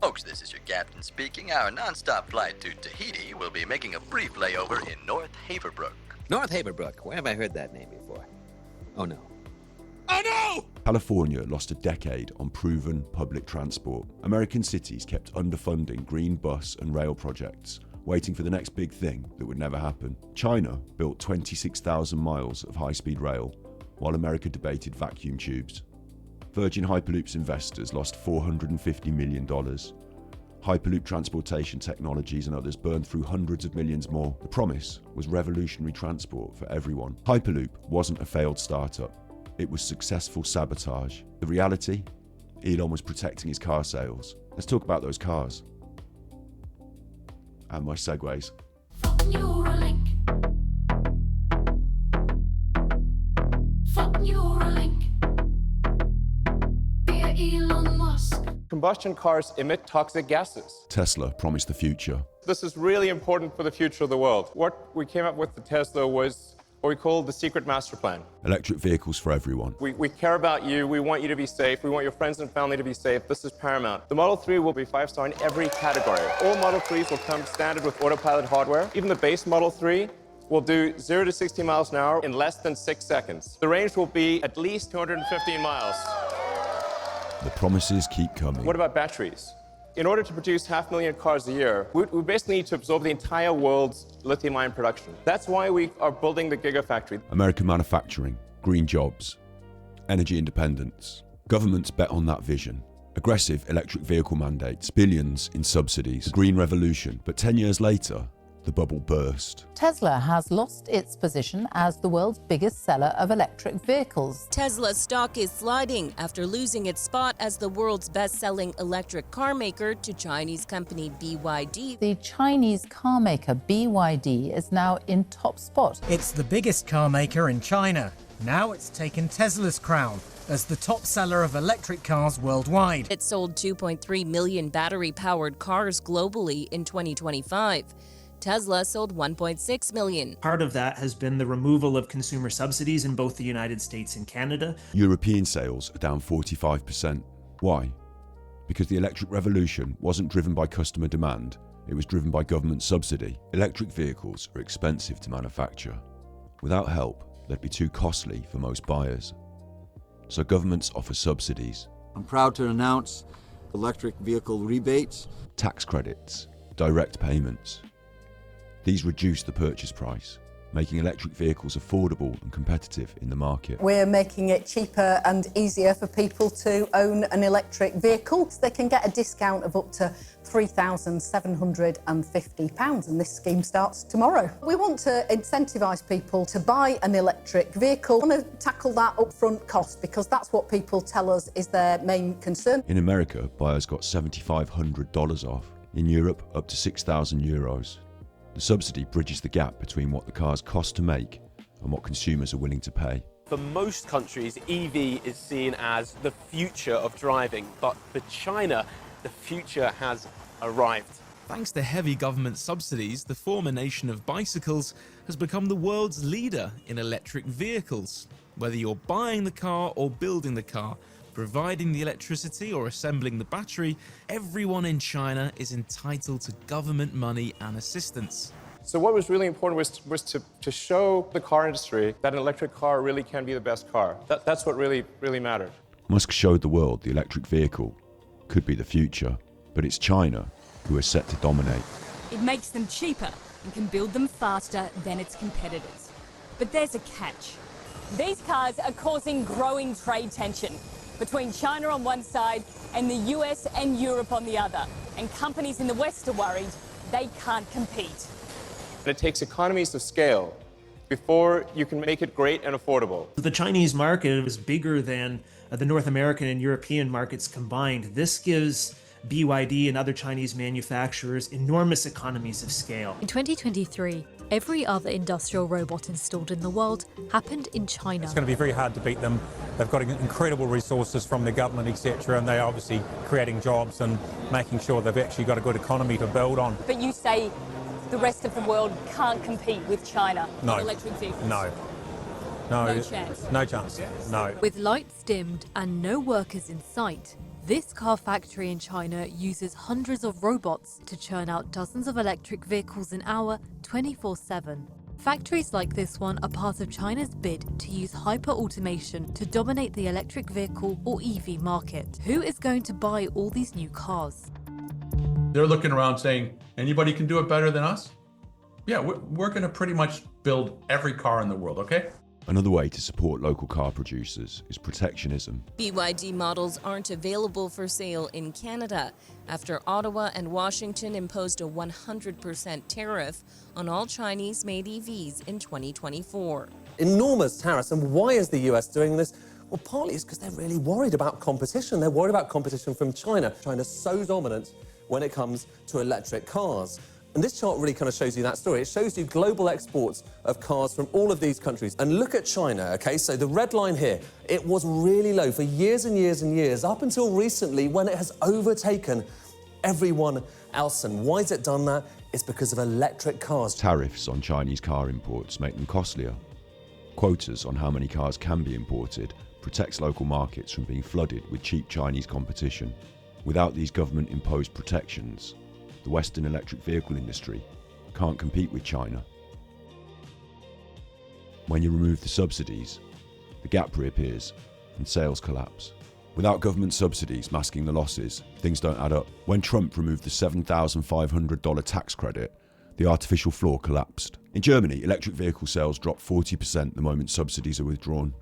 Folks, this is your captain speaking. Our non-stop flight to Tahiti will be making a brief layover in North Haverbrook. North Haverbrook, where have I heard that name before? Oh no. Oh no! California lost a decade on proven public transport. American cities kept underfunding green bus and rail projects, waiting for the next big thing that would never happen. China built 26,000 miles of high-speed rail, while America debated vacuum tubes. Virgin Hyperloop's investors lost $450 million. Hyperloop Transportation Technologies and others burned through hundreds of millions more. The promise was revolutionary transport for everyone. Hyperloop wasn't a failed startup. It was successful sabotage. The reality? Elon was protecting his car sales. Let's talk about those cars. And my segues. Fuck Neuralink. Fuck Neuralink. Dear Elon Musk. Combustion cars emit toxic gases. Tesla promised the future. This is really important for the future of the world. What we came up with the Tesla was what we call the secret master plan. Electric vehicles for everyone. We care about you, we want you to be safe, we want your friends and family to be safe. This is paramount. The Model 3 will be 5-star in every category. All Model 3s will come standard with autopilot hardware. Even the base Model 3 will do 0 to 60 miles an hour in less than 6 seconds. The range will be at least 215 miles. The promises keep coming. What about batteries? In order to produce 500,000 cars a year, we basically need to absorb the entire world's lithium-ion production. That's why we are building the Gigafactory. American manufacturing, green jobs, energy independence. Governments bet on that vision. Aggressive electric vehicle mandates, billions in subsidies, the green revolution. But 10 years later, the bubble burst. Tesla has lost its position as the world's biggest seller of electric vehicles. Tesla's stock is sliding after losing its spot as the world's best-selling electric car maker to Chinese company BYD. The Chinese car maker BYD is now in top spot. It's the biggest car maker in China. Now it's taken Tesla's crown as the top seller of electric cars worldwide. It sold 2.3 million battery-powered cars globally in 2025. Tesla sold 1.6 million. Part of that has been the removal of consumer subsidies in both the United States and Canada. European sales are down 45%. Why? Because the electric revolution wasn't driven by customer demand, it was driven by government subsidy. Electric vehicles are expensive to manufacture. Without help, they'd be too costly for most buyers. So governments offer subsidies. I'm proud to announce electric vehicle rebates, tax credits, direct payments. These reduce the purchase price, making electric vehicles affordable and competitive in the market. We're making it cheaper and easier for people to own an electric vehicle. So they can get a discount of up to £3,750, and this scheme starts tomorrow. We want to incentivise people to buy an electric vehicle. We want to tackle that upfront cost because that's what people tell us is their main concern. In America, buyers got $7,500 off. In Europe, up to €6,000. The subsidy bridges the gap between what the cars cost to make and what consumers are willing to pay. For most countries, EV is seen as the future of driving, but for China, the future has arrived. Thanks to heavy government subsidies, the former nation of bicycles has become the world's leader in electric vehicles. Whether you're buying the car or building the car, providing the electricity or assembling the battery, everyone in China is entitled to government money and assistance. So what was really important was to show the car industry that an electric car really can be the best car. That's what really mattered. Musk showed the world the electric vehicle could be the future, but it's China who are set to dominate. It makes them cheaper and can build them faster than its competitors. But there's a catch. These cars are causing growing trade tension between China on one side and the US and Europe on the other. And companies in the West are worried they can't compete. It takes economies of scale before you can make it great and affordable. The Chinese market is bigger than the North American and European markets combined. This gives BYD and other Chinese manufacturers enormous economies of scale. In 2023, every other industrial robot installed in the world happened in China. It's going to be very hard to beat them. They've got incredible resources from the government, etc., and they're obviously creating jobs and making sure they've actually got a good economy to build on. But you say the rest of the world can't compete with China No. on electric vehicles? No. No chance. No chance. No. With lights dimmed and no workers in sight, this car factory in China uses hundreds of robots to churn out dozens of electric vehicles an hour, 24/7. Factories like this one are part of China's bid to use hyper-automation to dominate the electric vehicle or EV market. Who is going to buy all these new cars? They're looking around saying, anybody can do it better than us? Yeah, we're going to pretty much build every car in the world, okay? Another way to support local car producers is protectionism. BYD models aren't available for sale in Canada after Ottawa and Washington imposed a 100% tariff on all Chinese-made EVs in 2024. Enormous tariffs. And why is the US doing this? Well, partly it's because they're really worried about competition. They're worried about competition from China. China's so dominant when it comes to electric cars. And this chart really kind of shows you that story. It shows you global exports of cars from all of these countries. And look at China, okay? So the red line here, it was really low for years and years and years, up until recently when it has overtaken everyone else. And why has it done that? It's because of electric cars. Tariffs on Chinese car imports make them costlier. Quotas on how many cars can be imported protects local markets from being flooded with cheap Chinese competition. Without these government-imposed protections, the Western electric vehicle industry can't compete with China. When you remove the subsidies, the gap reappears and sales collapse. Without government subsidies masking the losses, things don't add up. When Trump removed the $7,500 tax credit, the artificial floor collapsed. In Germany, electric vehicle sales dropped 40% the moment subsidies are withdrawn.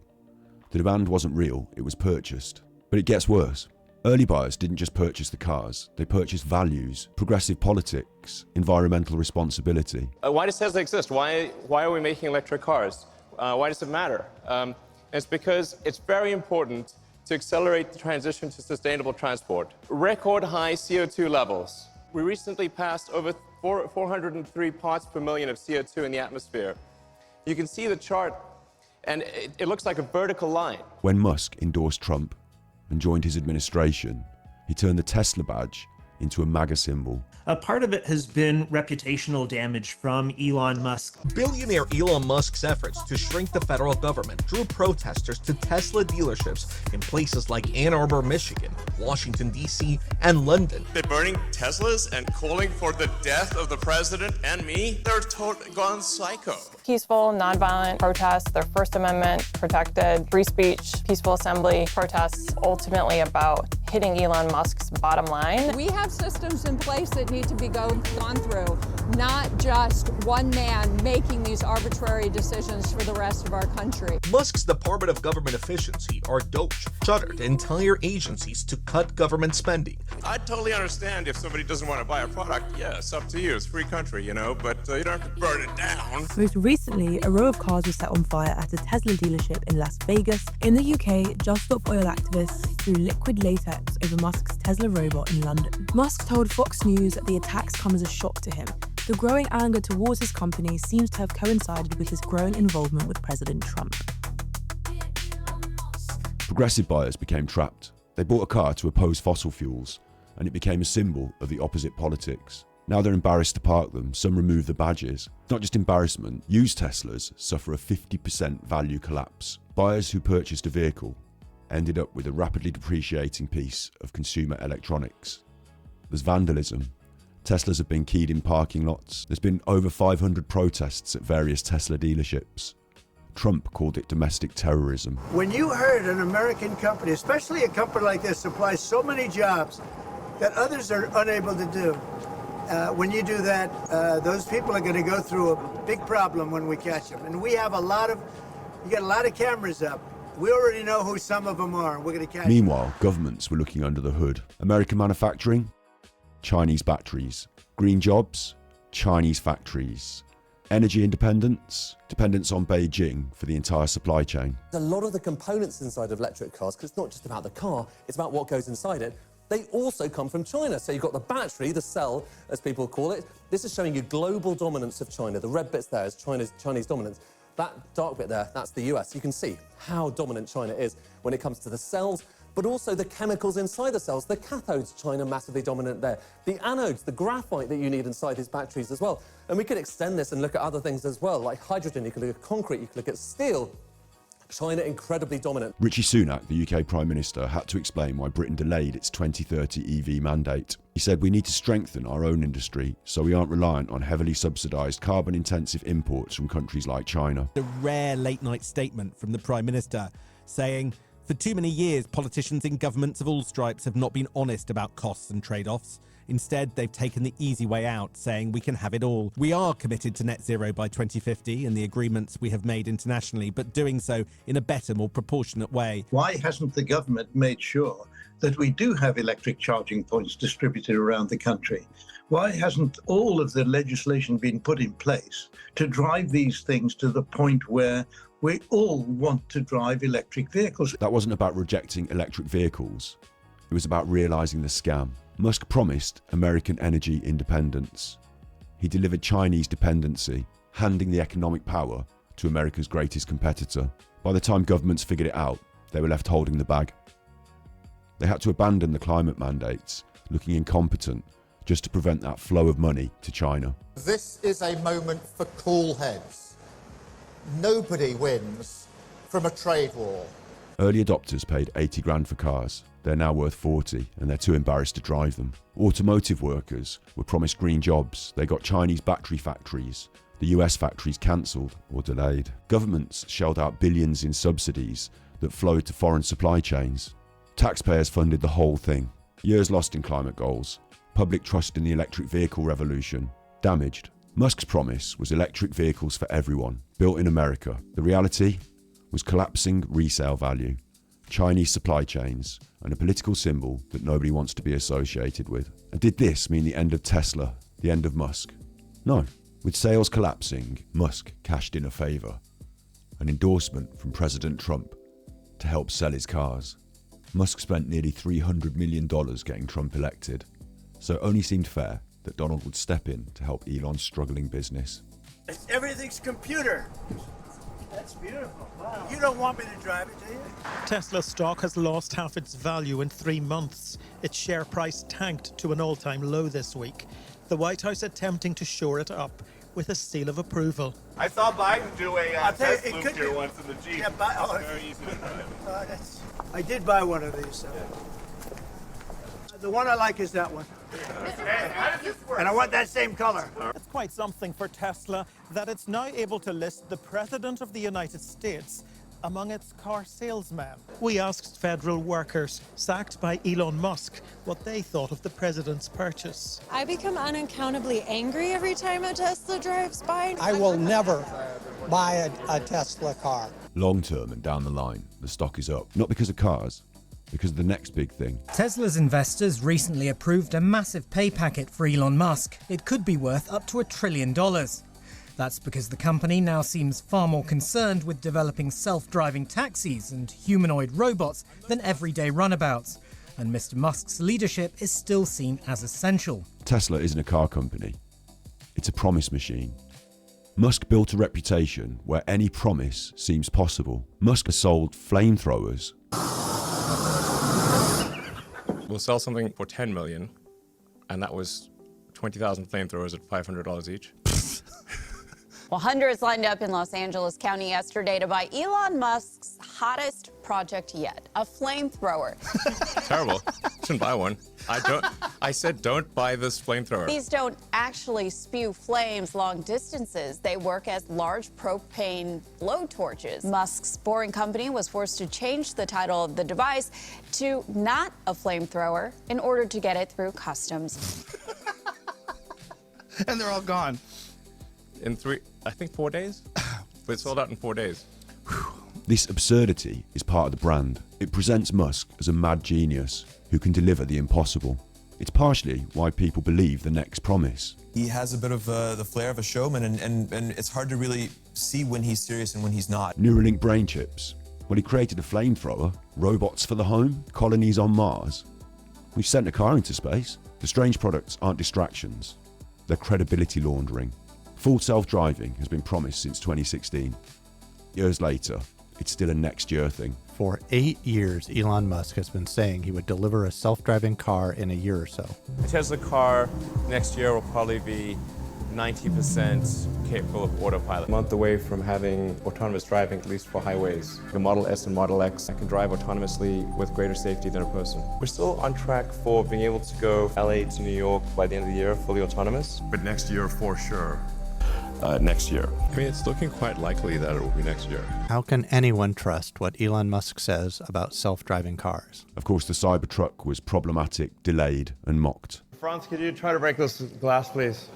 The demand wasn't real, it was purchased. But it gets worse. Early buyers didn't just purchase the cars, they purchased values, progressive politics, environmental responsibility. Why does Tesla exist? Why are we making electric cars? Why does it matter? It's because it's very important to accelerate the transition to sustainable transport. Record high CO2 levels. We recently passed over 403 parts per million of CO2 in the atmosphere. You can see the chart, and it looks like a vertical line. When Musk endorsed Trump and joined his administration, he turned the Tesla badge into a MAGA symbol. Part of it has been reputational damage from Elon Musk. Billionaire Elon Musk's efforts to shrink the federal government drew protesters to Tesla dealerships in places like Ann Arbor, Michigan, Washington, D.C., and London. They're burning Teslas and calling for the death of the president and me. They're gone psycho. Peaceful, nonviolent protests, their First Amendment protected, free speech, peaceful assembly protests, ultimately about hitting Elon Musk's bottom line. We have systems in place that need to be gone through, not just one man making these arbitrary decisions for the rest of our country. Musk's Department of Government Efficiency, or DOGE, shuttered entire agencies to cut government spending. I totally understand if somebody doesn't want to buy a product. Yeah, it's up to you. It's a free country, you know, but you don't have to burn it down. Most recently, a row of cars was set on fire at a Tesla dealership in Las Vegas. In the UK, Just Stop Oil activists threw liquid latex over Musk's Tesla robot in London. Musk told Fox News that the attacks come as a shock to him. The growing anger towards his company seems to have coincided with his growing involvement with President Trump. Progressive buyers became trapped. They bought a car to oppose fossil fuels, and it became a symbol of the opposite politics. Now they're embarrassed to park them, some remove the badges. It's not just embarrassment, used Teslas suffer a 50% value collapse. Buyers who purchased a vehicle ended up with a rapidly depreciating piece of consumer electronics. There's vandalism. Teslas have been keyed in parking lots. There's been over 500 protests at various Tesla dealerships. Trump called it domestic terrorism. When you heard an American company, especially a company like this, supplies so many jobs that others are unable to do, when you do that, those people are going to go through a big problem when we catch them. And we have you got a lot of cameras up. We already know who some of them are. We're going to catch them. Meanwhile, governments were looking under the hood. American manufacturing, Chinese batteries. Green jobs, Chinese factories. Energy independence, dependence on Beijing for the entire supply chain. A lot of the components inside of electric cars, because it's not just about the car, it's about what goes inside it, they also come from China. So you've got the battery, the cell, as people call it. This is showing you global dominance of China. The red bits there is Chinese dominance. That dark bit there, that's the US. You can see how dominant China is when it comes to the cells, but also the chemicals inside the cells. The cathodes, China massively dominant there. The anodes, the graphite that you need inside these batteries as well. And we could extend this and look at other things as well, like hydrogen. You could look at concrete, you could look at steel. China incredibly dominant. Rishi Sunak, the UK Prime Minister, had to explain why Britain delayed its 2030 EV mandate. He said we need to strengthen our own industry so we aren't reliant on heavily subsidised carbon-intensive imports from countries like China. A rare late-night statement from the Prime Minister saying, for too many years, politicians in governments of all stripes have not been honest about costs and trade-offs. Instead, they've taken the easy way out, saying we can have it all. We are committed to net zero by 2050 and the agreements we have made internationally, but doing so in a better, more proportionate way. Why hasn't the government made sure that we do have electric charging points distributed around the country? Why hasn't all of the legislation been put in place to drive these things to the point where we all want to drive electric vehicles? That wasn't about rejecting electric vehicles. It was about realising the scam. Musk promised American energy independence. He delivered Chinese dependency, handing the economic power to America's greatest competitor. By the time governments figured it out, they were left holding the bag. They had to abandon the climate mandates, looking incompetent, just to prevent that flow of money to China. This is a moment for cool heads. Nobody wins from a trade war. Early adopters paid 80 grand for cars. They're now worth 40 and they're too embarrassed to drive them. Automotive workers were promised green jobs. They got Chinese battery factories. The US factories cancelled or delayed. Governments shelled out billions in subsidies that flowed to foreign supply chains. Taxpayers funded the whole thing. Years lost in climate goals. Public trust in the electric vehicle revolution damaged. Musk's promise was electric vehicles for everyone, built in America. The reality was collapsing resale value, Chinese supply chains, and a political symbol that nobody wants to be associated with. And did this mean the end of Tesla, the end of Musk? No. With sales collapsing, Musk cashed in a favour, an endorsement from President Trump to help sell his cars. Musk spent nearly $300 million getting Trump elected, so it only seemed fair that Donald would step in to help Elon's struggling business. Everything's computer. That's beautiful. Wow. You don't want me to drive it, do you? Tesla stock has lost half its value in 3 months. Its share price tanked to an all-time low this week. The White House attempting to shore it up with a seal of approval. I saw Biden do a test loop here once in the Jeep. Yeah, very easy to drive. I did buy one of these. The one I like is that one. And I want that same color. It's quite something for Tesla that it's now able to list the President of the United States among its car salesmen. We asked federal workers sacked by Elon Musk what they thought of the president's purchase. I become unaccountably angry every time a Tesla drives by. I will never buy a Tesla car. Long term and down the line, the stock is up, not because of cars, because of the next big thing. Tesla's investors recently approved a massive pay packet for Elon Musk. It could be worth up to $1 trillion. That's because the company now seems far more concerned with developing self-driving taxis and humanoid robots than everyday runabouts. And Mr. Musk's leadership is still seen as essential. Tesla isn't a car company. It's a promise machine. Musk built a reputation where any promise seems possible. Musk has sold flamethrowers. We'll sell something for $10 million, and that was 20,000 flamethrowers at $500 each. Well, hundreds lined up in Los Angeles County yesterday to buy Elon Musk's hottest project yet, a flamethrower. Terrible. Shouldn't buy one. I said don't buy this flamethrower. These don't actually spew flames long distances. They work as large propane blow torches. Musk's Boring Company was forced to change the title of the device to not a flamethrower in order to get it through customs. And they're all gone. In 4 days? It sold out in 4 days. This absurdity is part of the brand. It presents Musk as a mad genius who can deliver the impossible. It's partially why people believe the next promise. He has a bit of the flair of a showman, and it's hard to really see when he's serious and when he's not. Neuralink brain chips. Well, he created a flamethrower, robots for the home, colonies on Mars. We've sent a car into space. The strange products aren't distractions. They're credibility laundering. Full self-driving has been promised since 2016. Years later, it's still a next year thing. For 8 years, Elon Musk has been saying he would deliver a self-driving car in a year or so. A Tesla car next year will probably be 90% capable of autopilot. A month away from having autonomous driving, at least for highways. The Model S and Model X can drive autonomously with greater safety than a person. We're still on track for being able to go LA to New York by the end of the year, fully autonomous. But next year for sure. Next year. I mean, it's looking quite likely that it will be next year. How can anyone trust what Elon Musk says about self-driving cars? Of course, the Cybertruck was problematic, delayed, and mocked. Franz, could you try to break this glass, please?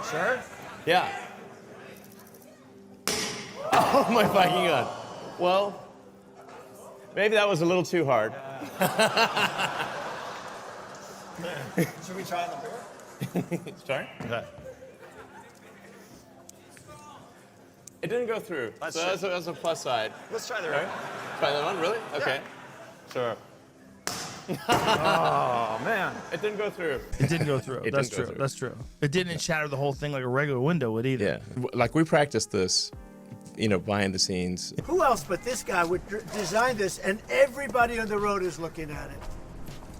Sure? Yeah. Oh my fucking God. Well, maybe that was a little too hard. Should we try the door? Sorry? Okay. It didn't go through. So that's a plus side. Let's try the right? Try that one, really? Okay. Yeah. Sure. Oh, man. It didn't go through. It didn't go through. It That's didn't go true. through. That's true. It didn't shatter the whole thing like a regular window would either. Yeah, like we practiced this, behind the scenes. Who else but this guy would design this, and everybody on the road is looking at it.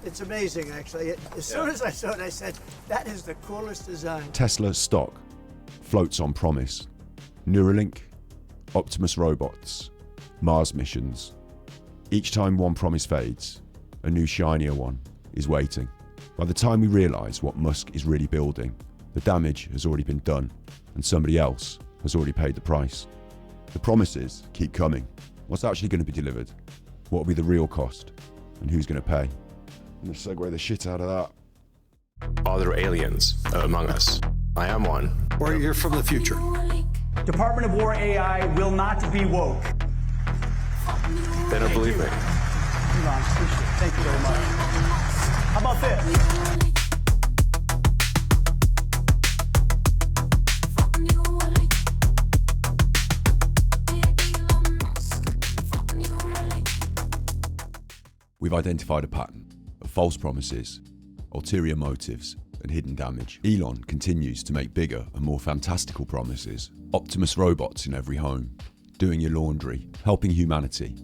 It's amazing, actually. As soon as I saw it, I said, that is the coolest design. Tesla stock floats on promise. Neuralink, Optimus robots, Mars missions. Each time one promise fades, a new shinier one is waiting. By the time we realise what Musk is really building, the damage has already been done and somebody else has already paid the price. The promises keep coming. What's actually going to be delivered? What will be the real cost? And who's going to pay? I'm going to segue the shit out of that. Are there aliens among us? I am one. Or you're from the future. Department of War AI will not be woke. They don't believe me. Elon, appreciate it. Thank you very much. How about this? We've identified a pattern of false promises, ulterior motives, and hidden damage. Elon continues to make bigger and more fantastical promises. Optimus robots in every home, doing your laundry, helping humanity.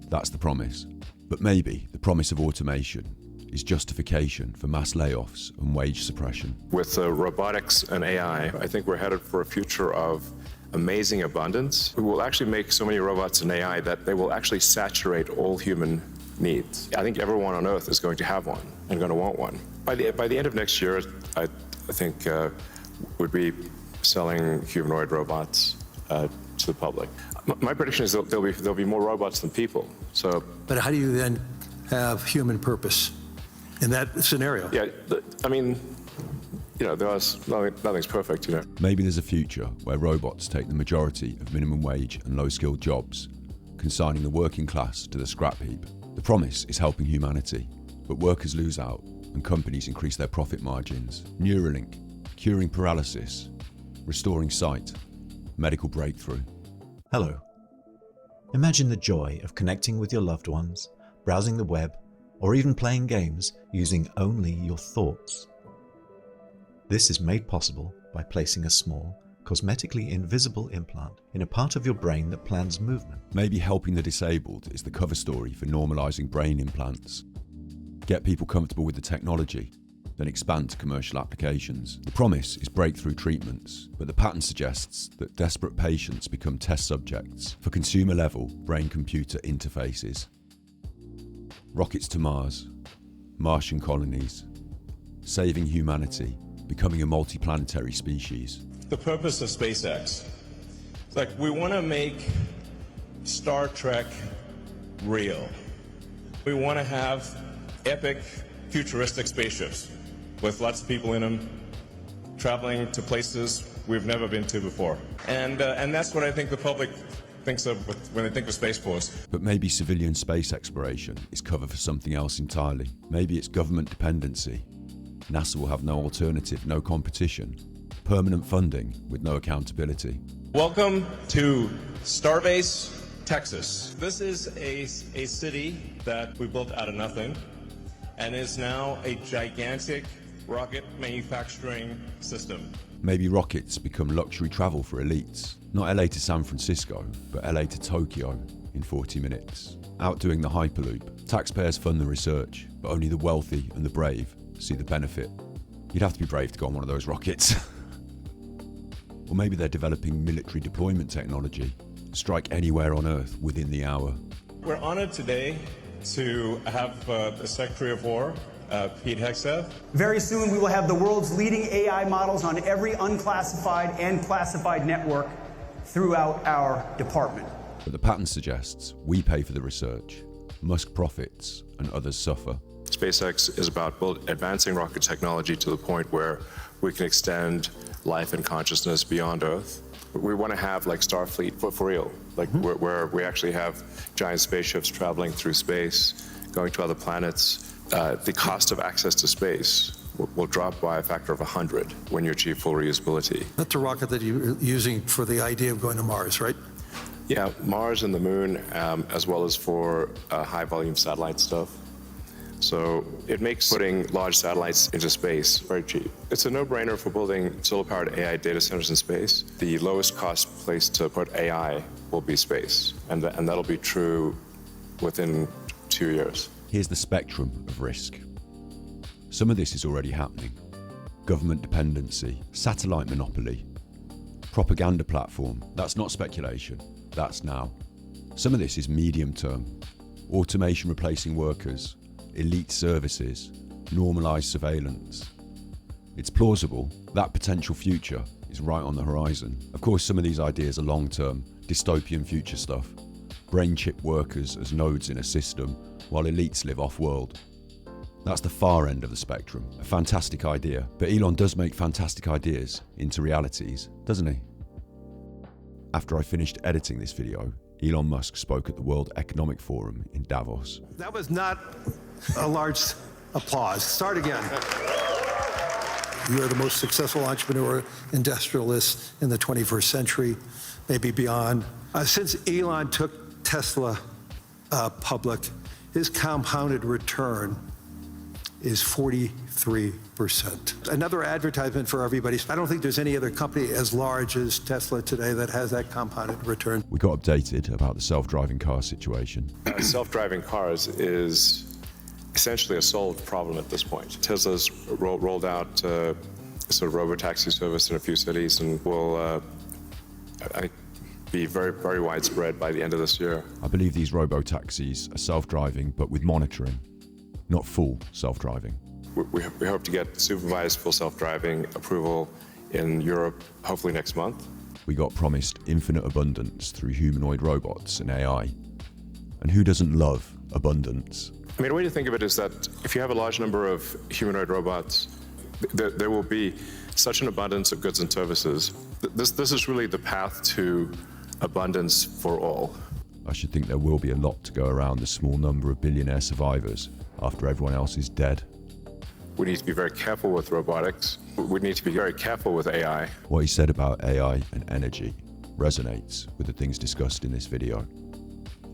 That's the promise. But maybe the promise of automation is justification for mass layoffs and wage suppression. With robotics and AI, I think we're headed for a future of amazing abundance. We will actually make so many robots and AI that they will actually saturate all human needs. I think everyone on Earth is going to have one and going to want one. By the end of next year, I think we'd be selling humanoid robots to the public. My prediction is there'll be more robots than people. So, But how do you then have human purpose in that scenario? yeah, I mean, nothing's perfect, Maybe there's a future where robots take the majority of minimum wage and low-skilled jobs, consigning the working class to the scrap heap. The promise is helping humanity, but workers lose out and companies increase their profit margins. Neuralink, curing paralysis, restoring sight, medical breakthrough. Hello. Imagine the joy of connecting with your loved ones, browsing the web, or even playing games using only your thoughts. This is made possible by placing a small, cosmetically invisible implant in a part of your brain that plans movement. Maybe helping the disabled is the cover story for normalising brain implants. Get people comfortable with the technology, then expand to commercial applications. The promise is breakthrough treatments, but the pattern suggests that desperate patients become test subjects for consumer-level brain-computer interfaces. Rockets to Mars, Martian colonies, saving humanity, becoming a multiplanetary species. The purpose of SpaceX, it's like we want to make Star Trek real. We want to have epic, futuristic spaceships with lots of people in them, traveling to places we've never been to before. And that's what I think the public thinks of when they think of Space Force. But maybe civilian space exploration is cover for something else entirely. Maybe it's government dependency. NASA will have no alternative, no competition. Permanent funding with no accountability. Welcome to Starbase, Texas. This is a city that we built out of nothing and is now a gigantic rocket manufacturing system. Maybe rockets become luxury travel for elites. Not LA to San Francisco, but LA to Tokyo in 40 minutes. Outdoing the Hyperloop. Taxpayers fund the research, but only the wealthy and the brave see the benefit. You'd have to be brave to go on one of those rockets. Or maybe they're developing military deployment technology. Strike anywhere on Earth within the hour. We're honored today to have the Secretary of War, Pete Hegseth. Very soon, we will have the world's leading AI models on every unclassified and classified network throughout our department. But the pattern suggests we pay for the research, Musk profits, and others suffer. SpaceX is about advancing rocket technology to the point where we can extend life and consciousness beyond Earth. We want to have like Starfleet for real, like where we actually have giant spaceships traveling through space, going to other planets. The cost of access to space will drop by a factor of 100 when you achieve full reusability. That's the rocket that you're using for the idea of going to Mars, right? Yeah, Mars and the Moon, as well as for high-volume satellite stuff. So it makes putting large satellites into space very cheap. It's a no-brainer for building solar-powered AI data centers in space. The lowest cost place to put AI will be space, and that'll be true within 2 years. Here's the spectrum of risk. Some of this is already happening. Government dependency, satellite monopoly, propaganda platform. That's not speculation, that's now. Some of this is medium term. Automation replacing workers, elite services, normalized surveillance. It's plausible. That potential future is right on the horizon. Of course, some of these ideas are long-term, dystopian future stuff. Brain chip workers as nodes in a system, while elites live off-world. That's the far end of the spectrum. A fantastic idea. But Elon does make fantastic ideas into realities, doesn't he? After I finished editing this video, Elon Musk spoke at the World Economic Forum in Davos. That was not a large applause. Start again. You are the most successful entrepreneur, industrialist in the 21st century, maybe beyond. Since Elon took Tesla public, his compounded return is 43%. Another advertisement for everybody. I don't think there's any other company as large as Tesla today that has that compounded return. We got updated about the self-driving car situation. Self-driving cars is essentially a solved problem at this point. Tesla's rolled out a sort of robotaxi service in a few cities and will be very, very widespread by the end of this year. I believe these robo-taxis are self-driving, but with monitoring, not full self-driving. We hope to get supervised full self-driving approval in Europe, hopefully next month. We got promised infinite abundance through humanoid robots and AI. And who doesn't love abundance? I mean, a way to think of it is that if you have a large number of humanoid robots, there will be such an abundance of goods and services. This is really the path to abundance for all. I should think there will be a lot to go around the small number of billionaire survivors after everyone else is dead. We need to be very careful with robotics. We need to be very careful with AI. What he said about AI and energy resonates with the things discussed in this video.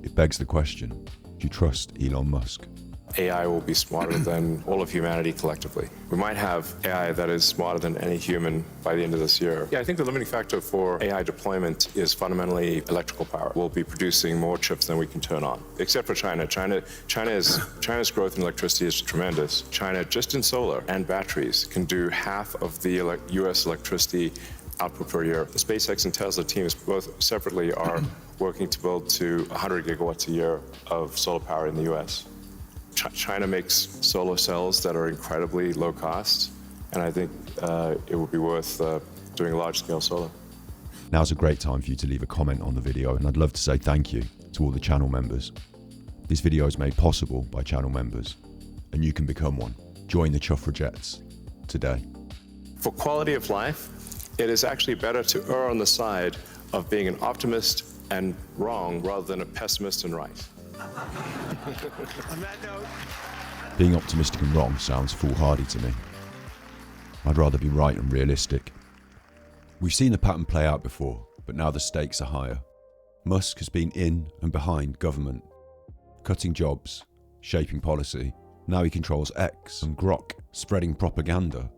It begs the question, do you trust Elon Musk? AI will be smarter than all of humanity collectively. We might have AI that is smarter than any human by the end of this year. Yeah, I think the limiting factor for AI deployment is fundamentally electrical power. We'll be producing more chips than we can turn on, except for China. China's growth in electricity is tremendous. China, just in solar and batteries, can do half of the US electricity output per year. The SpaceX and Tesla teams both separately are working to build to 100 gigawatts a year of solar power in the US. China makes solar cells that are incredibly low cost, and I think it would be worth doing large-scale solar. Now's a great time for you to leave a comment on the video, and I'd love to say thank you to all the channel members. This video is made possible by channel members, and you can become one. Join the Chuffragettes today. For quality of life, it is actually better to err on the side of being an optimist and wrong rather than a pessimist and right. On that note, Being optimistic and wrong sounds foolhardy to me. I'd rather be right and realistic. We've seen the pattern play out before, but now the stakes are higher. Musk has been in and behind government, cutting jobs, shaping policy. Now he controls X and Grok, spreading propaganda,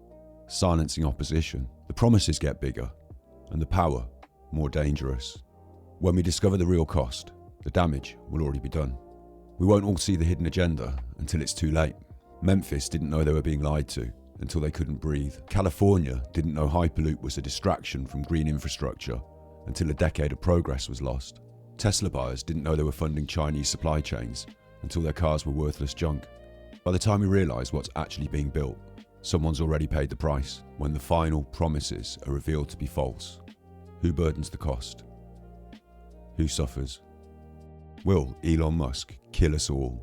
silencing opposition. The promises get bigger, and the power more dangerous. When we discover the real cost, the damage will already be done. We won't all see the hidden agenda until it's too late. Memphis didn't know they were being lied to until they couldn't breathe. California didn't know Hyperloop was a distraction from green infrastructure until a decade of progress was lost. Tesla buyers didn't know they were funding Chinese supply chains until their cars were worthless junk. By the time we realise what's actually being built, someone's already paid the price. When the final promises are revealed to be false, who burdens the cost? Who suffers? Will Elon Musk kill us all?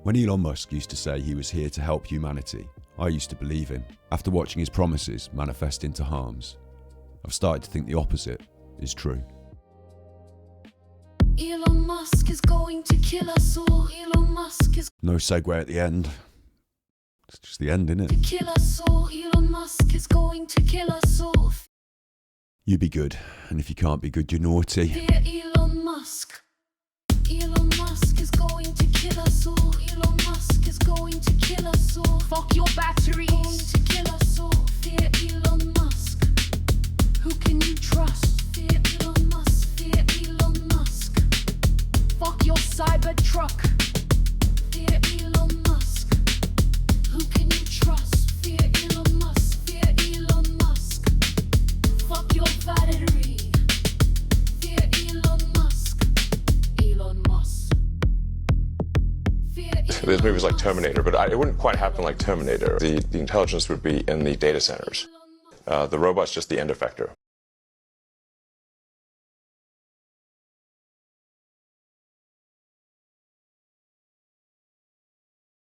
When Elon Musk used to say he was here to help humanity, I used to believe him. After watching his promises manifest into harms, I've started to think the opposite is true. Elon Musk is going to kill us all. Elon Musk is No segue at the end. It's just the end, innit? to kill us all. Elon Musk is going to kill us all. You be good, and if you can't be good, you're naughty. Fear Elon Musk. Elon Musk is going to kill us all. Elon Musk is going to kill us all. Fuck your batteries. Going to kill us all. Fear Elon Musk. Who can you trust? Fear Elon Musk. Fear Elon Musk. Fuck your Cybertruck. Fear Elon Musk. Who can you trust? Fear Elon Musk. Fear Elon Musk. Fuck your battery. Fear Elon Musk. Elon Musk. Fear There's movies like Terminator, but it wouldn't quite happen like Terminator. The intelligence would be in the data centers. The robot's just the end effector.